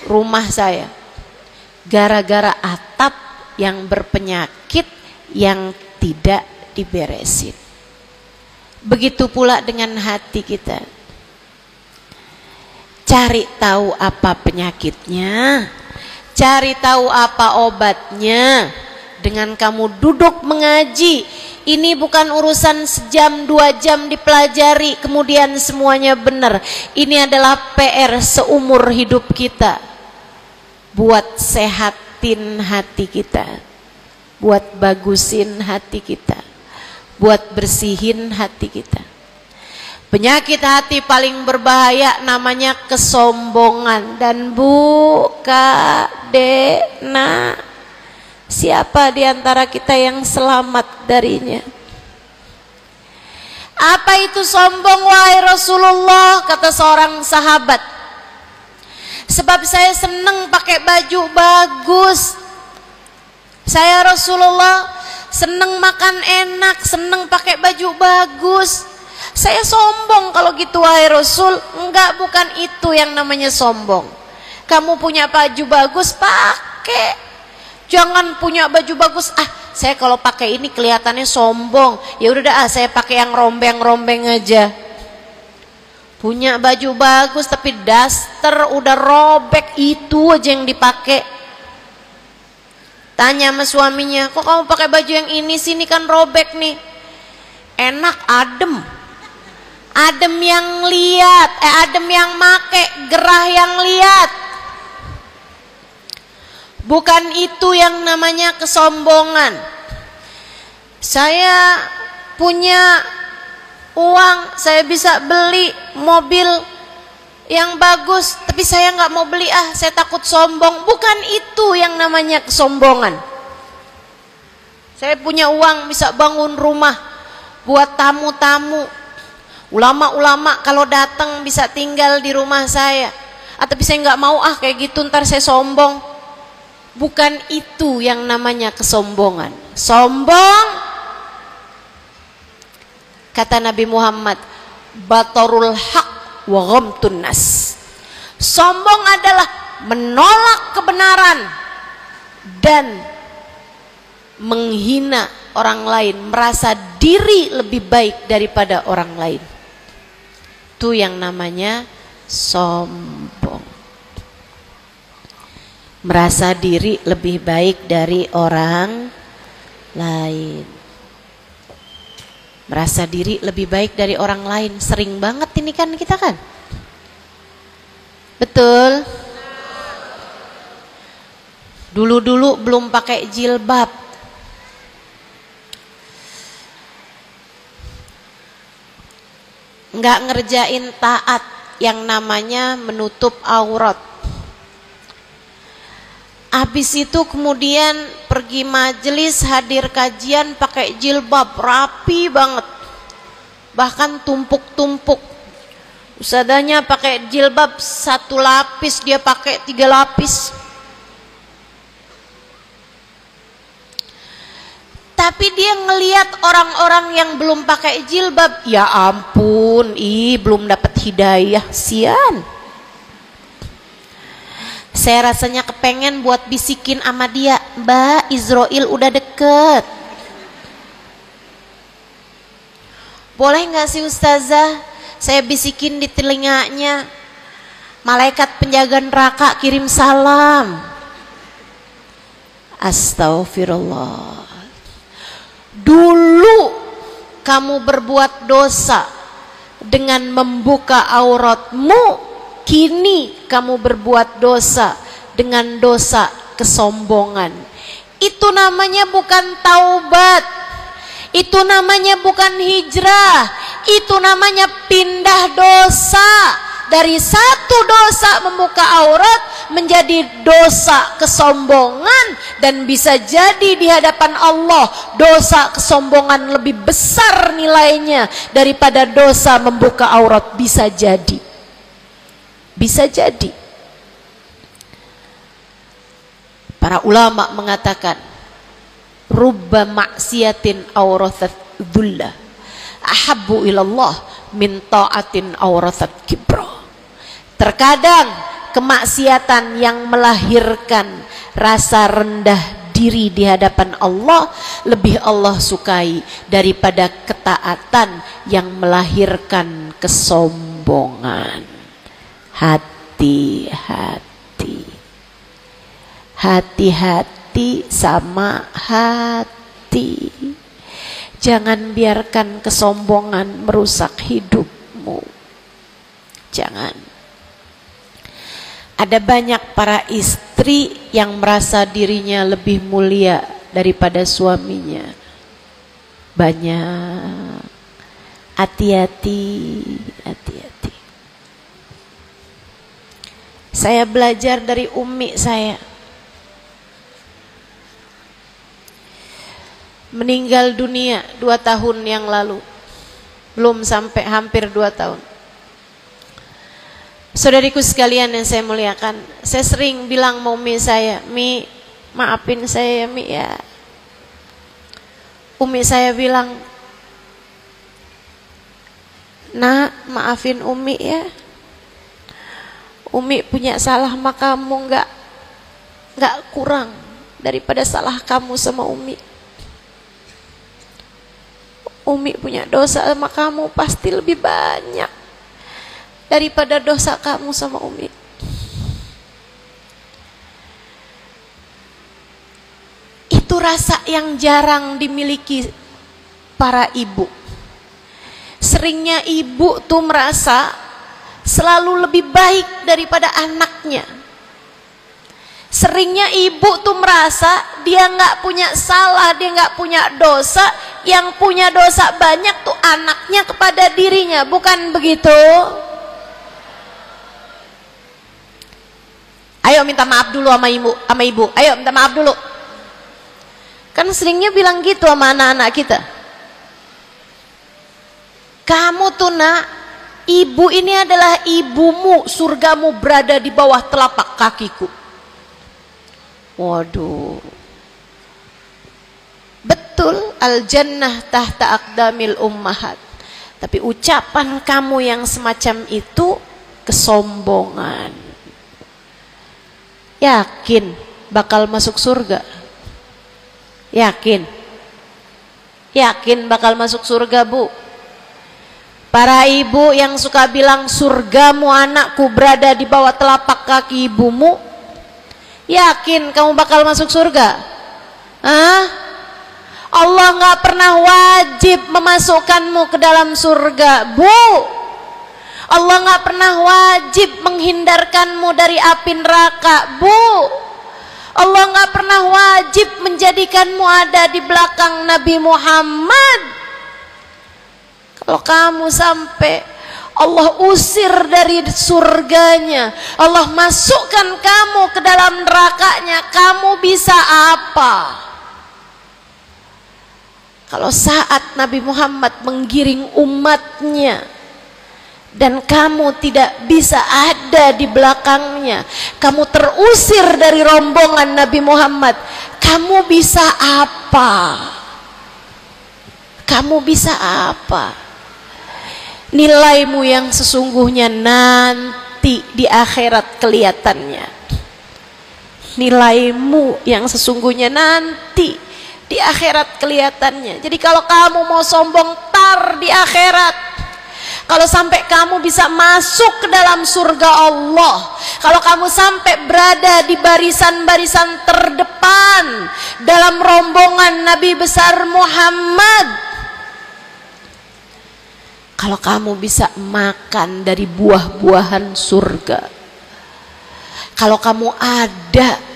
rumah saya. Gara-gara atap yang berpenyakit yang tidak diberesin. Begitu pula dengan hati kita. Cari tahu apa penyakitnya, cari tahu apa obatnya. Dengan kamu duduk mengaji, ini bukan urusan sejam 2 jam dipelajari kemudian semuanya benar. Ini adalah PR seumur hidup kita. Buat sehatin hati kita, buat bagusin hati kita, buat bersihin hati kita. Penyakit hati paling berbahaya namanya kesombongan. Dan Bu, Kak, Dek, Nak, siapa di antara kita yang selamat darinya? Apa itu sombong wahai Rasulullah? Kata seorang sahabat, sebab saya senang pakai baju bagus. Saya Rasulullah senang makan enak, senang pakai baju bagus. Saya sombong kalau gitu wahai Rasul. Enggak, bukan itu yang namanya sombong. Kamu punya baju bagus, pakai. Jangan punya baju bagus, saya kalau pakai ini kelihatannya sombong. Ya udah dah, saya pakai yang rombeng-rombeng aja. Punya baju bagus tapi daster udah robek, itu aja yang dipakai. Tanya sama suaminya, kok kamu pakai baju yang ini sini kan robek nih. Enak, adem. Adem yang lihat, adem yang make, gerah yang lihat. Bukan itu yang namanya kesombongan. Saya punya uang, saya bisa beli mobil yang bagus, tapi saya nggak mau beli, saya takut sombong. Bukan itu yang namanya kesombongan. Saya punya uang, bisa bangun rumah buat tamu-tamu. Ulama-ulama kalau datang bisa tinggal di rumah saya. Tapi saya nggak mau, kayak gitu ntar saya sombong. Bukan itu yang namanya kesombongan. Sombong, kata Nabi Muhammad, batarul haq wa ghamtun nas. Sombong adalah menolak kebenaran dan menghina orang lain, merasa diri lebih baik daripada orang lain. Itu yang namanya sombong. Merasa diri lebih baik dari orang lain. Merasa diri lebih baik dari orang lain. Sering banget ini kan kita kan. Betul. Dulu-dulu belum pakai jilbab. Nggak ngerjain taat yang namanya menutup aurat. Habis itu kemudian pergi majelis, hadir kajian pakai jilbab, rapi banget. bahkan tumpuk-tumpuk. Ustadzanya pakai jilbab 1 lapis, dia pakai 3 lapis. Tapi dia ngelihat orang-orang yang belum pakai jilbab, ya ampun, belum dapat hidayah, sian. Saya rasanya kepengen buat bisikin sama dia, Mbak, Israel udah deket. Boleh nggak sih Ustazah, saya bisikin di telinganya, malaikat penjaga neraka kirim salam. Astagfirullah. Dulu kamu berbuat dosa dengan membuka auratmu, kini kamu berbuat dosa dengan dosa kesombongan. Itu namanya bukan taubat, itu namanya bukan hijrah, itu namanya pindah dosa. Dari satu dosa membuka aurat menjadi dosa kesombongan, dan bisa jadi di hadapan Allah dosa kesombongan lebih besar nilainya daripada dosa membuka aurat. Bisa jadi, bisa jadi. Para ulama mengatakan, rubba maksiatin aurathat dhullah ahabbu ilallah min ta'atin aurathat kibra. Terkadang kemaksiatan yang melahirkan rasa rendah diri di hadapan Allah lebih Allah sukai daripada ketaatan yang melahirkan kesombongan. Hati-hati, hati-hati sama hati. Jangan biarkan kesombongan merusak hidupmu. Jangan. Ada banyak para istri yang merasa dirinya lebih mulia daripada suaminya. Banyak. Hati-hati, hati-hati. Saya belajar dari umi saya. Meninggal dunia 2 tahun yang lalu. Belum sampai hampir 2 tahun. Saudariku sekalian yang saya muliakan, saya sering bilang sama umi saya, Mi, maafin saya ya Mi ya. Umi saya bilang, Nak, maafin Umi ya. Umi punya salah sama kamu nggak kurang daripada salah kamu sama Umi. Umi punya dosa sama kamu pasti lebih banyak daripada dosa kamu sama Umi. Itu rasa yang jarang dimiliki para ibu. Seringnya ibu tuh merasa selalu lebih baik daripada anaknya. Seringnya ibu tuh merasa dia nggak punya salah, dia nggak punya dosa. Yang punya dosa banyak tuh anaknya kepada dirinya, bukan begitu? Ayo minta maaf dulu sama ibu. Ayo minta maaf dulu. Kan seringnya bilang gitu sama anak-anak kita. Kamu tuh nak, ibu ini adalah ibumu, surgamu berada di bawah telapak kakiku. Waduh. Betul, al-jannah tahta aqdamil ummahat. Tapi ucapan kamu yang semacam itu kesombongan. Yakin bakal masuk surga? Yakin? Yakin bakal masuk surga, Bu? Para ibu yang suka bilang surgamu anakku berada di bawah telapak kaki ibumu, yakin kamu bakal masuk surga? Hah? Allah nggak pernah wajib memasukkanmu ke dalam surga, Bu. Allah nggak pernah wajib menghindarkanmu dari api neraka, Bu. Allah nggak pernah wajib menjadikanmu ada di belakang Nabi Muhammad. Kalau kamu sampai Allah usir dari surganya, Allah masukkan kamu ke dalam nerakanya, kamu bisa apa? Kalau saat Nabi Muhammad menggiring umatnya dan kamu tidak bisa ada di belakangnya, kamu terusir dari rombongan Nabi Muhammad, kamu bisa apa? Kamu bisa apa? Nilaimu yang sesungguhnya nanti di akhirat kelihatannya. Nilaimu yang sesungguhnya nanti di akhirat kelihatannya. Jadi kalau kamu mau sombong, tar di akhirat. Kalau sampai kamu bisa masuk ke dalam surga Allah, kalau kamu sampai berada di barisan-barisan terdepan dalam rombongan Nabi besar Muhammad, kalau kamu bisa makan dari buah-buahan surga, kalau kamu ada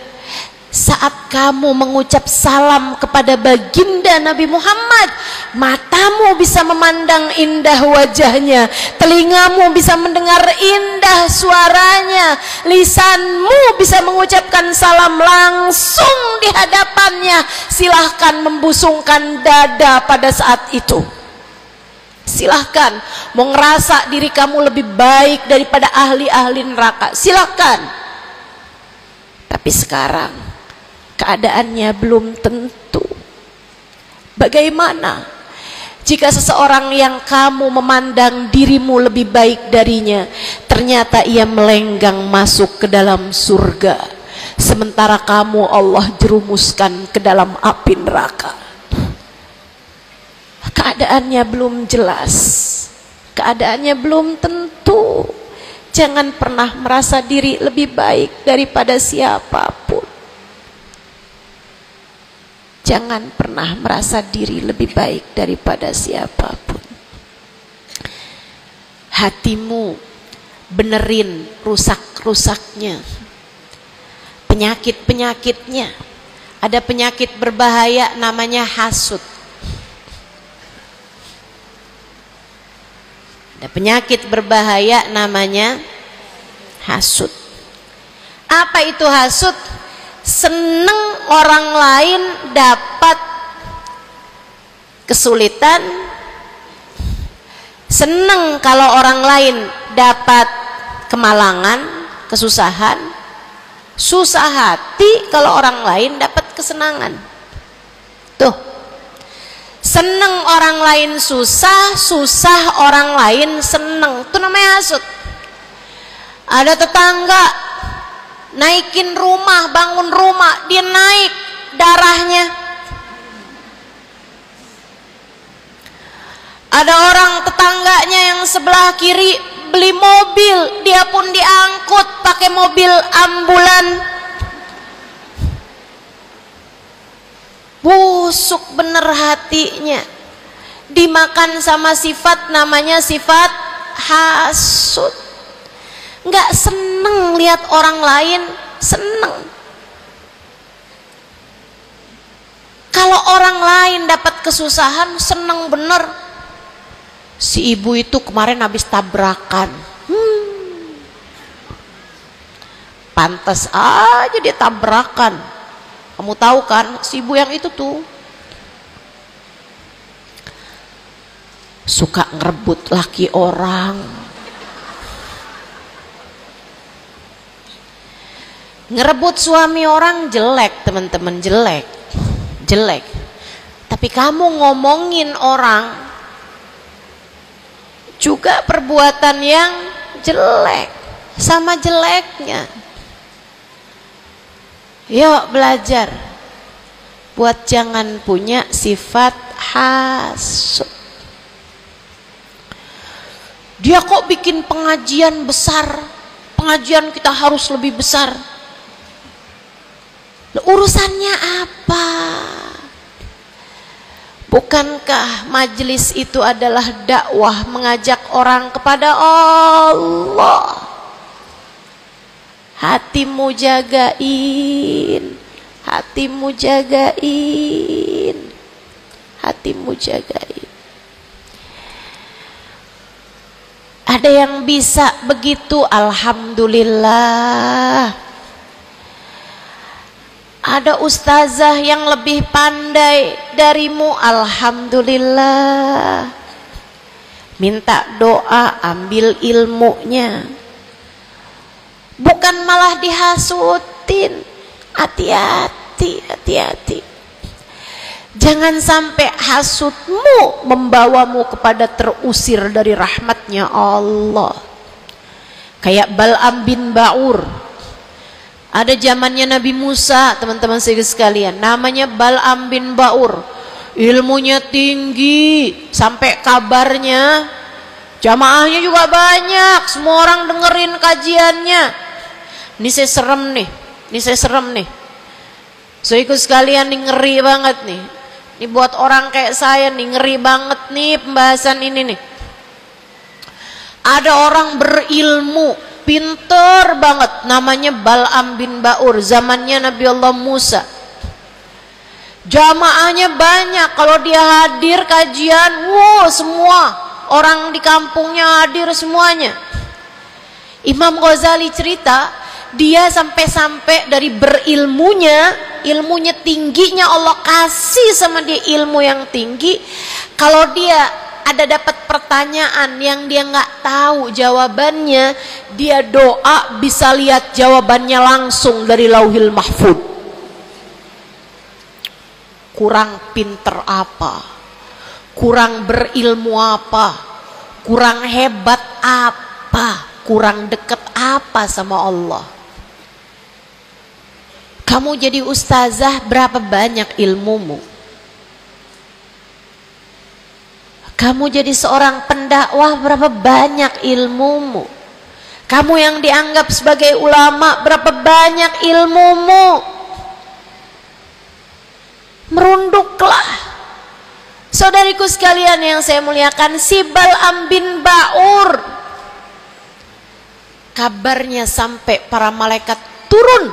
saat kamu mengucap salam kepada baginda Nabi Muhammad, matamu bisa memandang indah wajahnya, telingamu bisa mendengar indah suaranya, lisanmu bisa mengucapkan salam langsung di hadapannya, silahkan membusungkan dada pada saat itu. Silahkan mau ngerasa diri kamu lebih baik daripada ahli-ahli neraka, silahkan. Tapi sekarang keadaannya belum tentu. Bagaimana jika seseorang yang kamu memandang dirimu lebih baik darinya, ternyata ia melenggang masuk ke dalam surga, sementara kamu Allah jerumuskan ke dalam api neraka? Keadaannya belum jelas, keadaannya belum tentu. Jangan pernah merasa diri lebih baik daripada siapapun. Jangan pernah merasa diri lebih baik daripada siapapun. Hatimu benerin rusak-rusaknya, penyakit-penyakitnya. Ada penyakit berbahaya namanya hasud. Ada penyakit berbahaya namanya hasud. Apa itu hasud? Seneng orang lain dapat kesulitan, seneng kalau orang lain dapat kemalangan, kesusahan, susah hati kalau orang lain dapat kesenangan. Tuh, seneng orang lain susah, susah orang lain seneng, itu namanya hasud. Ada tetangga naikin rumah, bangun rumah, dia naik darahnya. Ada orang tetangganya yang sebelah kiri beli mobil, dia pun diangkut pakai mobil ambulan. Busuk bener hatinya, dimakan sama sifat namanya sifat hasud. Nggak seneng lihat orang lain seneng. Kalau orang lain dapat kesusahan, seneng bener. Si ibu itu kemarin habis tabrakan, pantas aja dia tabrakan. Kamu tahu kan, si ibu yang itu tuh suka ngerebut laki orang, ngerebut suami orang. Jelek teman-teman, jelek. Tapi kamu ngomongin orang juga perbuatan yang jelek, sama jeleknya. Yuk belajar buat jangan punya sifat hasud. Dia kok bikin pengajian besar, pengajian kita harus lebih besar. Urusannya apa? Bukankah majelis itu adalah dakwah, mengajak orang kepada Allah? Hatimu jagain, hatimu jagain, hatimu jagain. Ada yang bisa begitu, alhamdulillah. Ada ustazah yang lebih pandai darimu, alhamdulillah. Minta doa, ambil ilmunya. Bukan malah dihasutin. Hati-hati, hati-hati. Jangan sampai hasutmu membawamu kepada terusir dari rahmatnya Allah. Kayak Bal'am bin Ba'ur. Ada zamannya Nabi Musa, teman-teman sekalian, namanya Bal'am bin Ba'ur. Ilmunya tinggi, sampai kabarnya jamaahnya juga banyak, semua orang dengerin kajiannya. Ini saya serem nih, ini saya serem nih. So ikut sekalian nih, ngeri banget nih. Ini buat orang kayak saya nih, ngeri banget nih pembahasan ini nih. Ada orang berilmu, pinter banget, namanya Bal'am bin Ba'ur, zamannya Nabi Allah Musa. Jamaahnya banyak, kalau dia hadir kajian, semua orang di kampungnya hadir semuanya. Imam Ghazali cerita, dia sampai-sampai dari berilmunya, ilmunya tingginya, Allah kasih sama dia ilmu yang tinggi. Kalau dia ada dapat pertanyaan yang dia nggak tahu jawabannya, dia doa bisa lihat jawabannya langsung dari Lauhil Mahfud. Kurang pinter apa? Kurang berilmu apa? Kurang hebat apa? Kurang deket apa sama Allah? Kamu jadi ustazah, berapa banyak ilmumu? Kamu jadi seorang pendakwah, berapa banyak ilmumu? Kamu yang dianggap sebagai ulama, berapa banyak ilmumu? Merunduklah. Saudariku sekalian yang saya muliakan, si Bal'am bin Ba'ur, kabarnya sampai para malaikat turun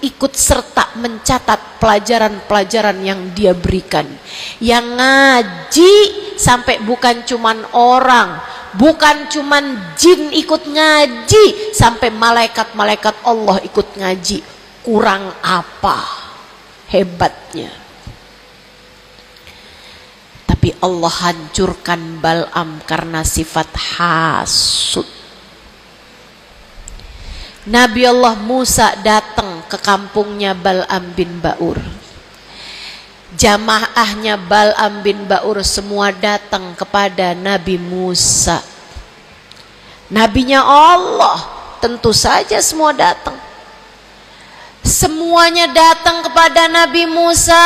ikut serta mencatat pelajaran-pelajaran yang dia berikan. Yang ngaji sampai bukan cuman orang, bukan cuman jin ikut ngaji, sampai malaikat-malaikat Allah ikut ngaji. Kurang apa hebatnya? Tapi Allah hancurkan Bal'am karena sifat hasud. Nabi Allah Musa datang ke kampungnya Bal'am bin Ba'ur. Jamaahnya Bal'am bin Ba'ur semua datang kepada Nabi Musa. Nabinya Allah, tentu saja semua datang. Semuanya datang kepada Nabi Musa.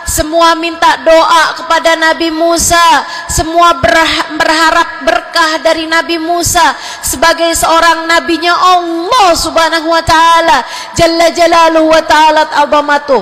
Semua minta doa kepada Nabi Musa. Semua berharap berkah dari Nabi Musa sebagai seorang nabinya Allah Subhanahu wa taala, Jalla Jalaluhu wa ta'ala azamatuh.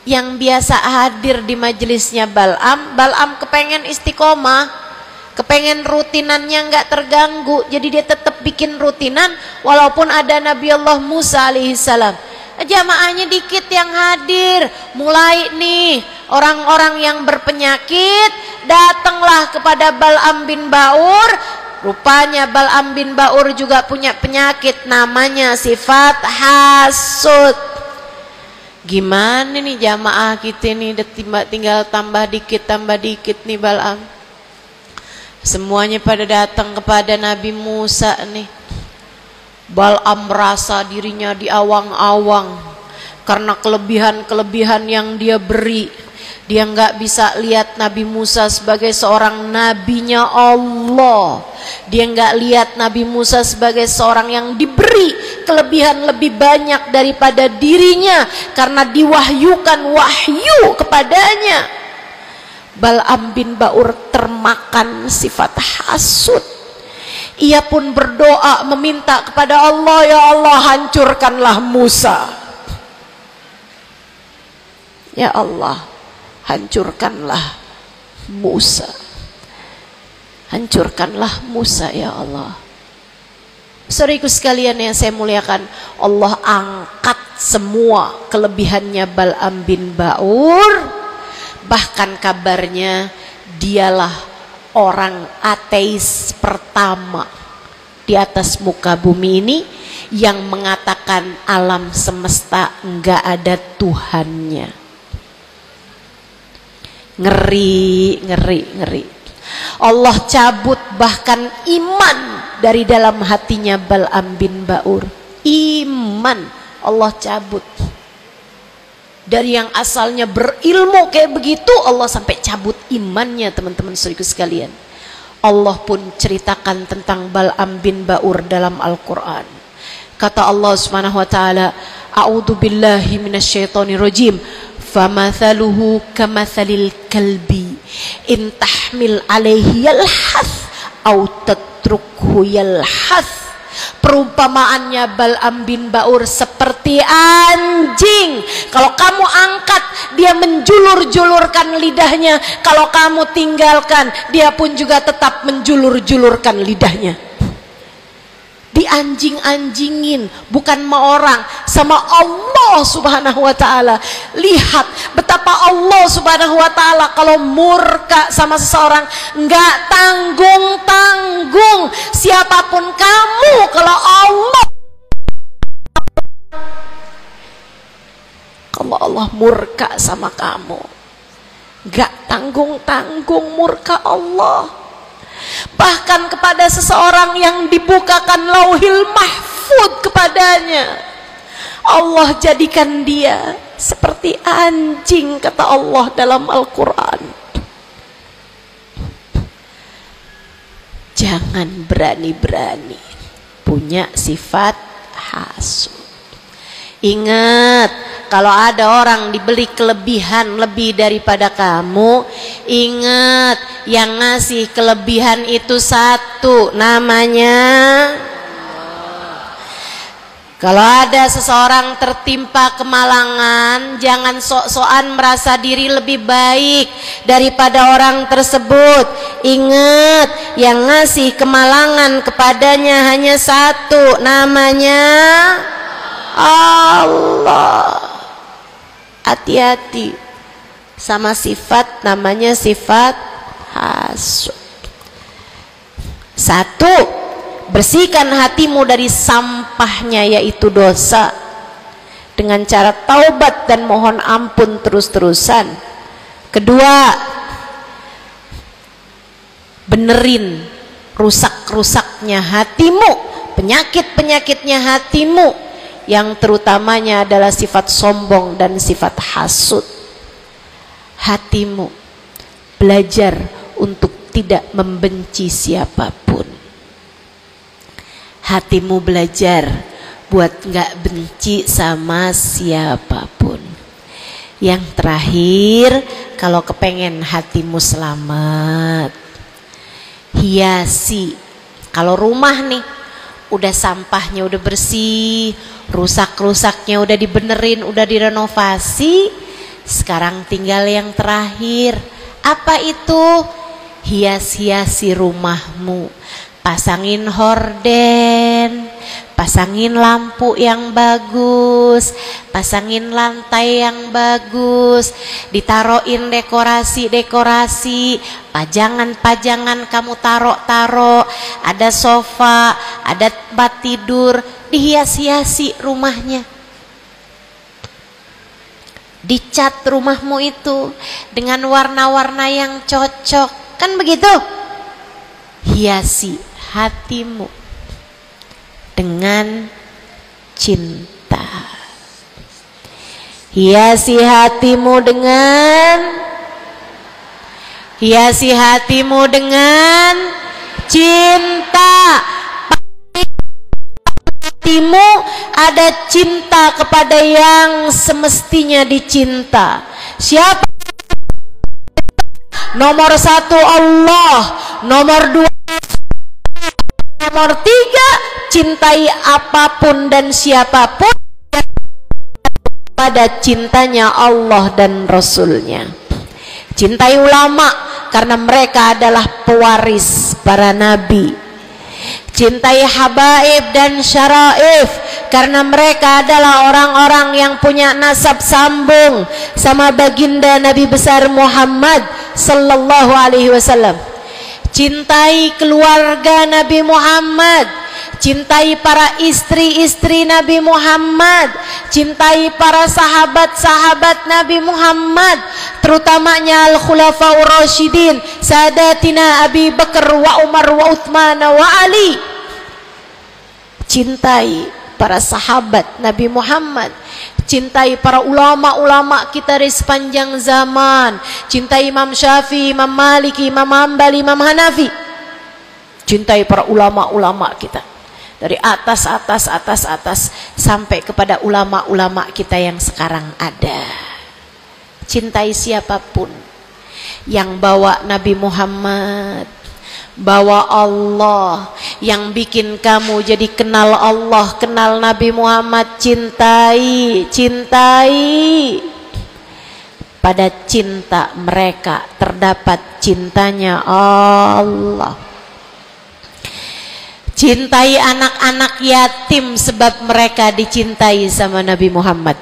Yang biasa hadir di majelisnya Bal'am kepengen istiqomah, kepengen rutinannya nggak terganggu, jadi dia tetap bikin rutinan walaupun ada Nabi Allah Musa alaihissalam. Jamaahnya dikit yang hadir. Mulai nih orang-orang yang berpenyakit datanglah kepada Bal'am bin Ba'ur. Rupanya Bal'am bin Ba'ur juga punya penyakit namanya sifat hasud. Gimana nih jamaah kita nih, tinggal tambah dikit nih Bal'am. Semuanya pada datang kepada Nabi Musa nih. Bal'am merasa dirinya diawang-awang karena kelebihan-kelebihan yang dia beri. Dia nggak bisa lihat Nabi Musa sebagai seorang nabinya Allah. Dia nggak lihat Nabi Musa sebagai seorang yang diberi kelebihan lebih banyak daripada dirinya karena diwahyukan wahyu kepadanya. Bal'am bin Ba'ur termakan sifat hasud. Ia pun berdoa meminta kepada Allah, ya Allah hancurkanlah Musa. Ya Allah hancurkanlah Musa. Hancurkanlah Musa ya Allah. Saudaraku sekalian yang saya muliakan, Allah angkat semua kelebihannya Bal'am bin Ba'ur. Bahkan kabarnya dialah orang ateis pertama di atas muka bumi ini yang mengatakan alam semesta enggak ada Tuhannya. Ngeri, ngeri, ngeri. Allah cabut bahkan iman dari dalam hatinya Bal'am bin Ba'ur. Iman Allah cabut. Dari yang asalnya berilmu kayak begitu, Allah sampai cabut imannya, teman-teman saudaraku sekalian. Allah pun ceritakan tentang Bal'am bin Ba'ur dalam Al-Quran. Kata Allah Subhanahu wa taala, "A'udzu billahi minasyaitonir rajim. Famathaluhu kamathalil kalbi in tahmil alaihi yalhath au tatrukhu yalhath." Perumpamaannya Bal'am bin Ba'ur seperti anjing. Kalau kamu angkat, dia menjulur-julurkan lidahnya. Kalau kamu tinggalkan, dia pun juga tetap menjulur-julurkan lidahnya. Dianjing-anjingin, bukan sama orang, sama Allah Subhanahu wa taala. Lihat betapa Allah Subhanahu wa taala kalau murka sama seseorang enggak tanggung-tanggung. Siapapun kamu, kalau Allah murka sama kamu, enggak tanggung-tanggung murka Allah. Bahkan kepada seseorang yang dibukakan lauhil mahfud kepadanya, Allah jadikan dia seperti anjing, kata Allah dalam Al-Quran. Jangan berani-berani punya sifat hasud. Ingat, kalau ada orang diberi kelebihan lebih daripada kamu, ingat, yang ngasih kelebihan itu satu, namanya kalau ada seseorang tertimpa kemalangan, jangan sok-sokan merasa diri lebih baik daripada orang tersebut. Ingat, yang ngasih kemalangan kepadanya hanya satu, namanya Allah. Hati-hati sama sifat namanya sifat hasud. Satu, bersihkan hatimu dari sampahnya yaitu dosa dengan cara taubat dan mohon ampun terus-terusan. Kedua, benerin rusak-rusaknya hatimu, penyakit-penyakitnya hatimu, yang terutamanya adalah sifat sombong dan sifat hasud. Hatimu belajar untuk tidak membenci siapapun. Hatimu belajar buat nggak benci sama siapapun. Yang terakhir, kalau kepengen hatimu selamat, hiasi. Kalau rumah nih udah sampahnya udah bersih, rusak-rusaknya udah dibenerin, udah direnovasi, sekarang tinggal yang terakhir. Apa itu? Hias-hiasi rumahmu. Pasangin horden, pasangin lampu yang bagus, pasangin lantai yang bagus, ditaruhin dekorasi-dekorasi, pajangan-pajangan kamu taruh-taruh, ada sofa, ada tempat tidur, dihias-hiasi rumahnya. Dicat rumahmu itu dengan warna-warna yang cocok, kan begitu? Hiasi hatimu dengan cinta. Hiasi hatimu dengan cinta. Hatimu ada cinta kepada yang semestinya dicinta. Siapa? Nomor satu Allah, nomor dua, nomor tiga, cintai apapun dan siapapun pada cintanya Allah dan Rasulnya. Cintai ulama karena mereka adalah pewaris para nabi. Cintai habaib dan syaraif karena mereka adalah orang-orang yang punya nasab sambung sama baginda Nabi besar Muhammad sallallahu alaihi wasallam. Cintai keluarga Nabi Muhammad, cintai para istri-istri Nabi Muhammad, cintai para sahabat-sahabat Nabi Muhammad, terutamanya al-khulafaur rasyidin, sadatina Abi Bakar wa Umar wa Uthman wa Ali. Cintai para sahabat Nabi Muhammad, cintai para ulama-ulama kita di sepanjang zaman, cintai Imam Syafi'i, Imam Maliki, Imam Hambali, Imam Hanafi. Cintai para ulama-ulama kita dari atas sampai kepada ulama-ulama kita yang sekarang ada. Cintai siapapun yang bawa Nabi Muhammad, bawa Allah, yang bikin kamu jadi kenal Allah, kenal Nabi Muhammad. Cintai. Pada cinta mereka terdapat cintanya Allah. Cintai anak-anak yatim sebab mereka dicintai sama Nabi Muhammad.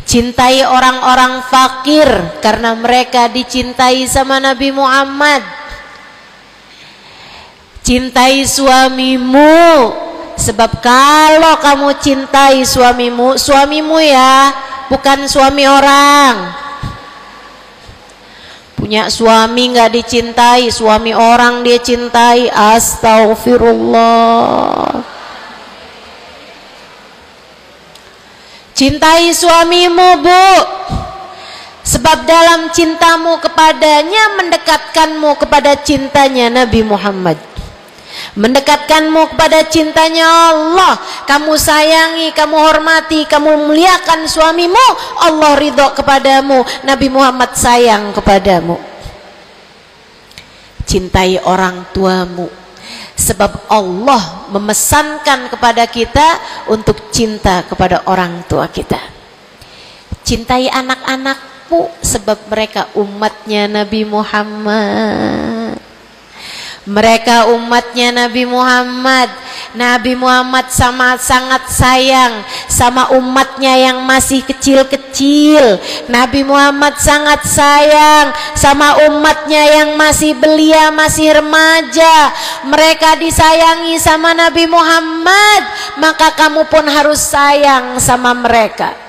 Cintai orang-orang fakir karena mereka dicintai sama Nabi Muhammad. Cintai suamimu sebab kalau kamu cintai suamimu ya, bukan suami orang. Punya suami nggak dicintai, suami orang dia cintai. Astagfirullah. Cintai suamimu, Bu, sebab dalam cintamu kepadanya mendekatkanmu kepada cintanya Nabi Muhammad, mendekatkanmu kepada cintanya Allah. Kamu sayangi, kamu hormati, kamu muliakan suamimu, Allah ridho kepadamu, Nabi Muhammad sayang kepadamu. Cintai orang tuamu sebab Allah memesankan kepada kita untuk cinta kepada orang tua kita. Cintai anak-anakmu sebab mereka umatnya Nabi Muhammad. Mereka umatnya Nabi Muhammad. Nabi Muhammad sangat sayang sama umatnya yang masih kecil-kecil. Nabi Muhammad sangat sayang sama umatnya yang masih belia, masih remaja. Mereka disayangi sama Nabi Muhammad, maka kamu pun harus sayang sama mereka.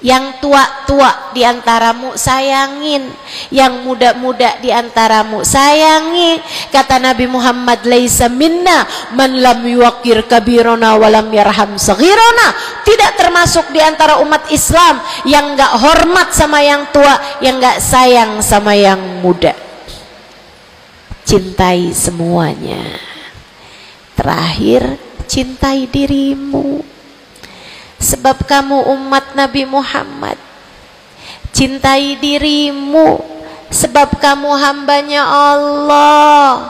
Yang tua-tua diantaramu sayangin, yang muda-muda diantaramu sayangi. Kata Nabi Muhammad, laisa minna man lam yuqir kabirona walam yarham saghirona. Tidak termasuk diantara umat Islam yang enggak hormat sama yang tua, yang enggak sayang sama yang muda. Cintai semuanya. Terakhir, cintai dirimu sebab kamu umat Nabi Muhammad. Cintai dirimu sebab kamu hambanya Allah.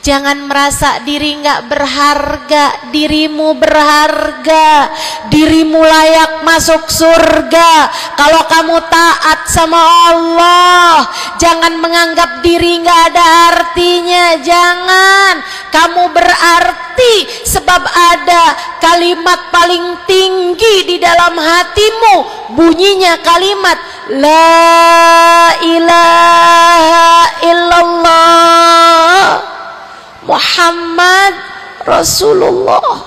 Jangan merasa diri nggak berharga. Dirimu berharga, dirimu layak masuk surga kalau kamu taat sama Allah. Jangan menganggap diri nggak ada artinya. Jangan. Kamu berarti sebab ada kalimat paling tinggi di dalam hatimu, bunyinya kalimat La ilaha illallah Muhammad Rasulullah.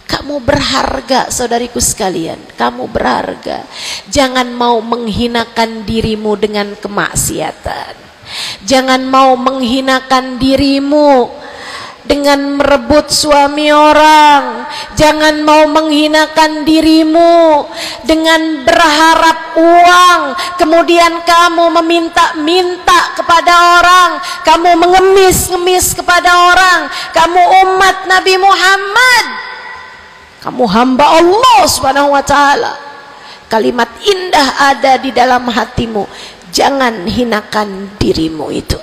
Kamu berharga, saudariku sekalian. Kamu berharga. Jangan mau menghinakan dirimu dengan kemaksiatan. Jangan mau menghinakan dirimu dengan merebut suami orang. Jangan mau menghinakan dirimu dengan berharap uang, kemudian kamu meminta-minta kepada orang, kamu mengemis-ngemis kepada orang. Kamu umat Nabi Muhammad, kamu hamba Allah Subhanahu wa ta'ala. Kalimat indah ada di dalam hatimu. Jangan hinakan dirimu itu.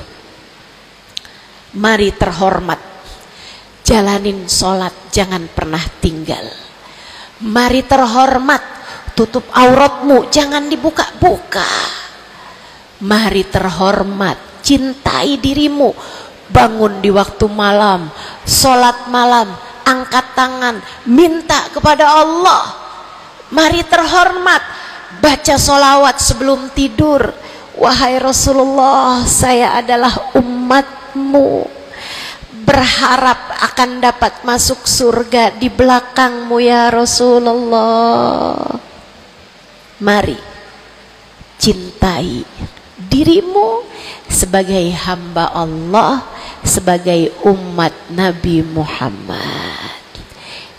Mari terhormat, jalanin sholat, jangan pernah tinggal. Mari terhormat, tutup auratmu, jangan dibuka-buka. Mari terhormat, cintai dirimu, bangun di waktu malam, sholat malam, angkat tangan, minta kepada Allah. Mari terhormat, baca sholawat sebelum tidur. Wahai Rasulullah, saya adalah umatmu. berharap akan dapat masuk surga di belakangmu ya Rasulullah. Mari cintai dirimu sebagai hamba Allah, sebagai umat Nabi Muhammad.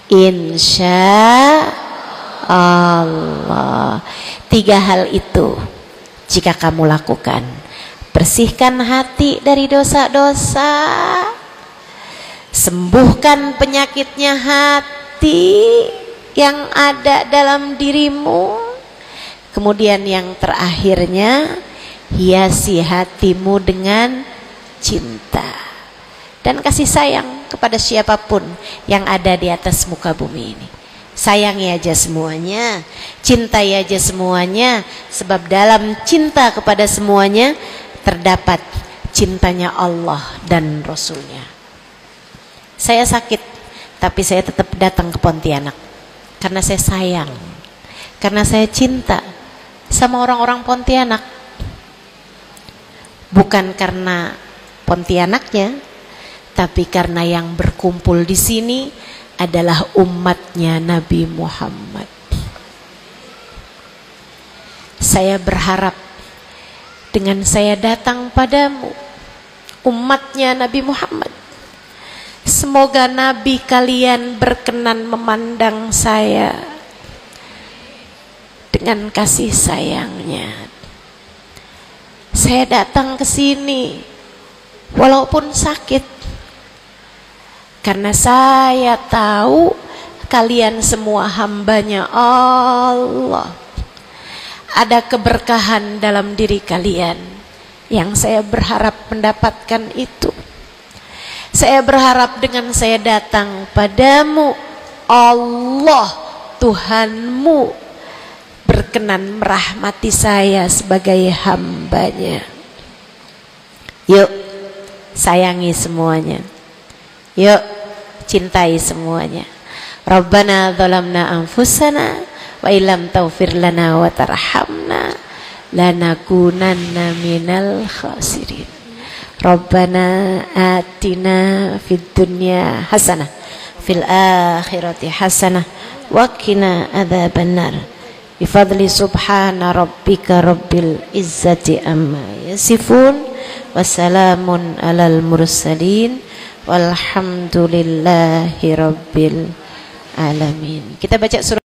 Insya Allah. 3 hal itu jika kamu lakukan, bersihkan hati dari dosa-dosa, sembuhkan penyakitnya hati yang ada dalam dirimu, kemudian yang terakhirnya, hiasi hatimu dengan cinta dan kasih sayang kepada siapapun yang ada di atas muka bumi ini. Sayangi aja semuanya, cintai aja semuanya, sebab dalam cinta kepada semuanya terdapat cintanya Allah dan Rasulnya. Saya sakit, tapi saya tetap datang ke Pontianak karena saya sayang, karena saya cinta sama orang-orang Pontianak. Bukan karena Pontianaknya, tapi karena yang berkumpul di sini adalah umatnya Nabi Muhammad. Saya berharap dengan saya datang padamu, umatnya Nabi Muhammad, semoga Nabi kalian berkenan memandang saya dengan kasih sayangnya. Saya datang ke sini walaupun sakit, karena saya tahu kalian semua hambanya Allah. Ada keberkahan dalam diri kalian yang saya berharap mendapatkan itu. Saya berharap dengan saya datang padamu, Allah Tuhanmu berkenan merahmati saya sebagai hambanya. Yuk sayangi semuanya, yuk cintai semuanya. Rabbana zalamna anfusana wa illam taghfir lana wa tarhamna lanakunanna minal khasirin. Rabbana atina fid dunya hasanah fil akhirati hasanah wa qina adzabannar. Bifadli subhana rabbika rabbil izzati amma yasifun, wassalamun alal mursalin, walhamdulillahi rabbil alamin. Kita baca surah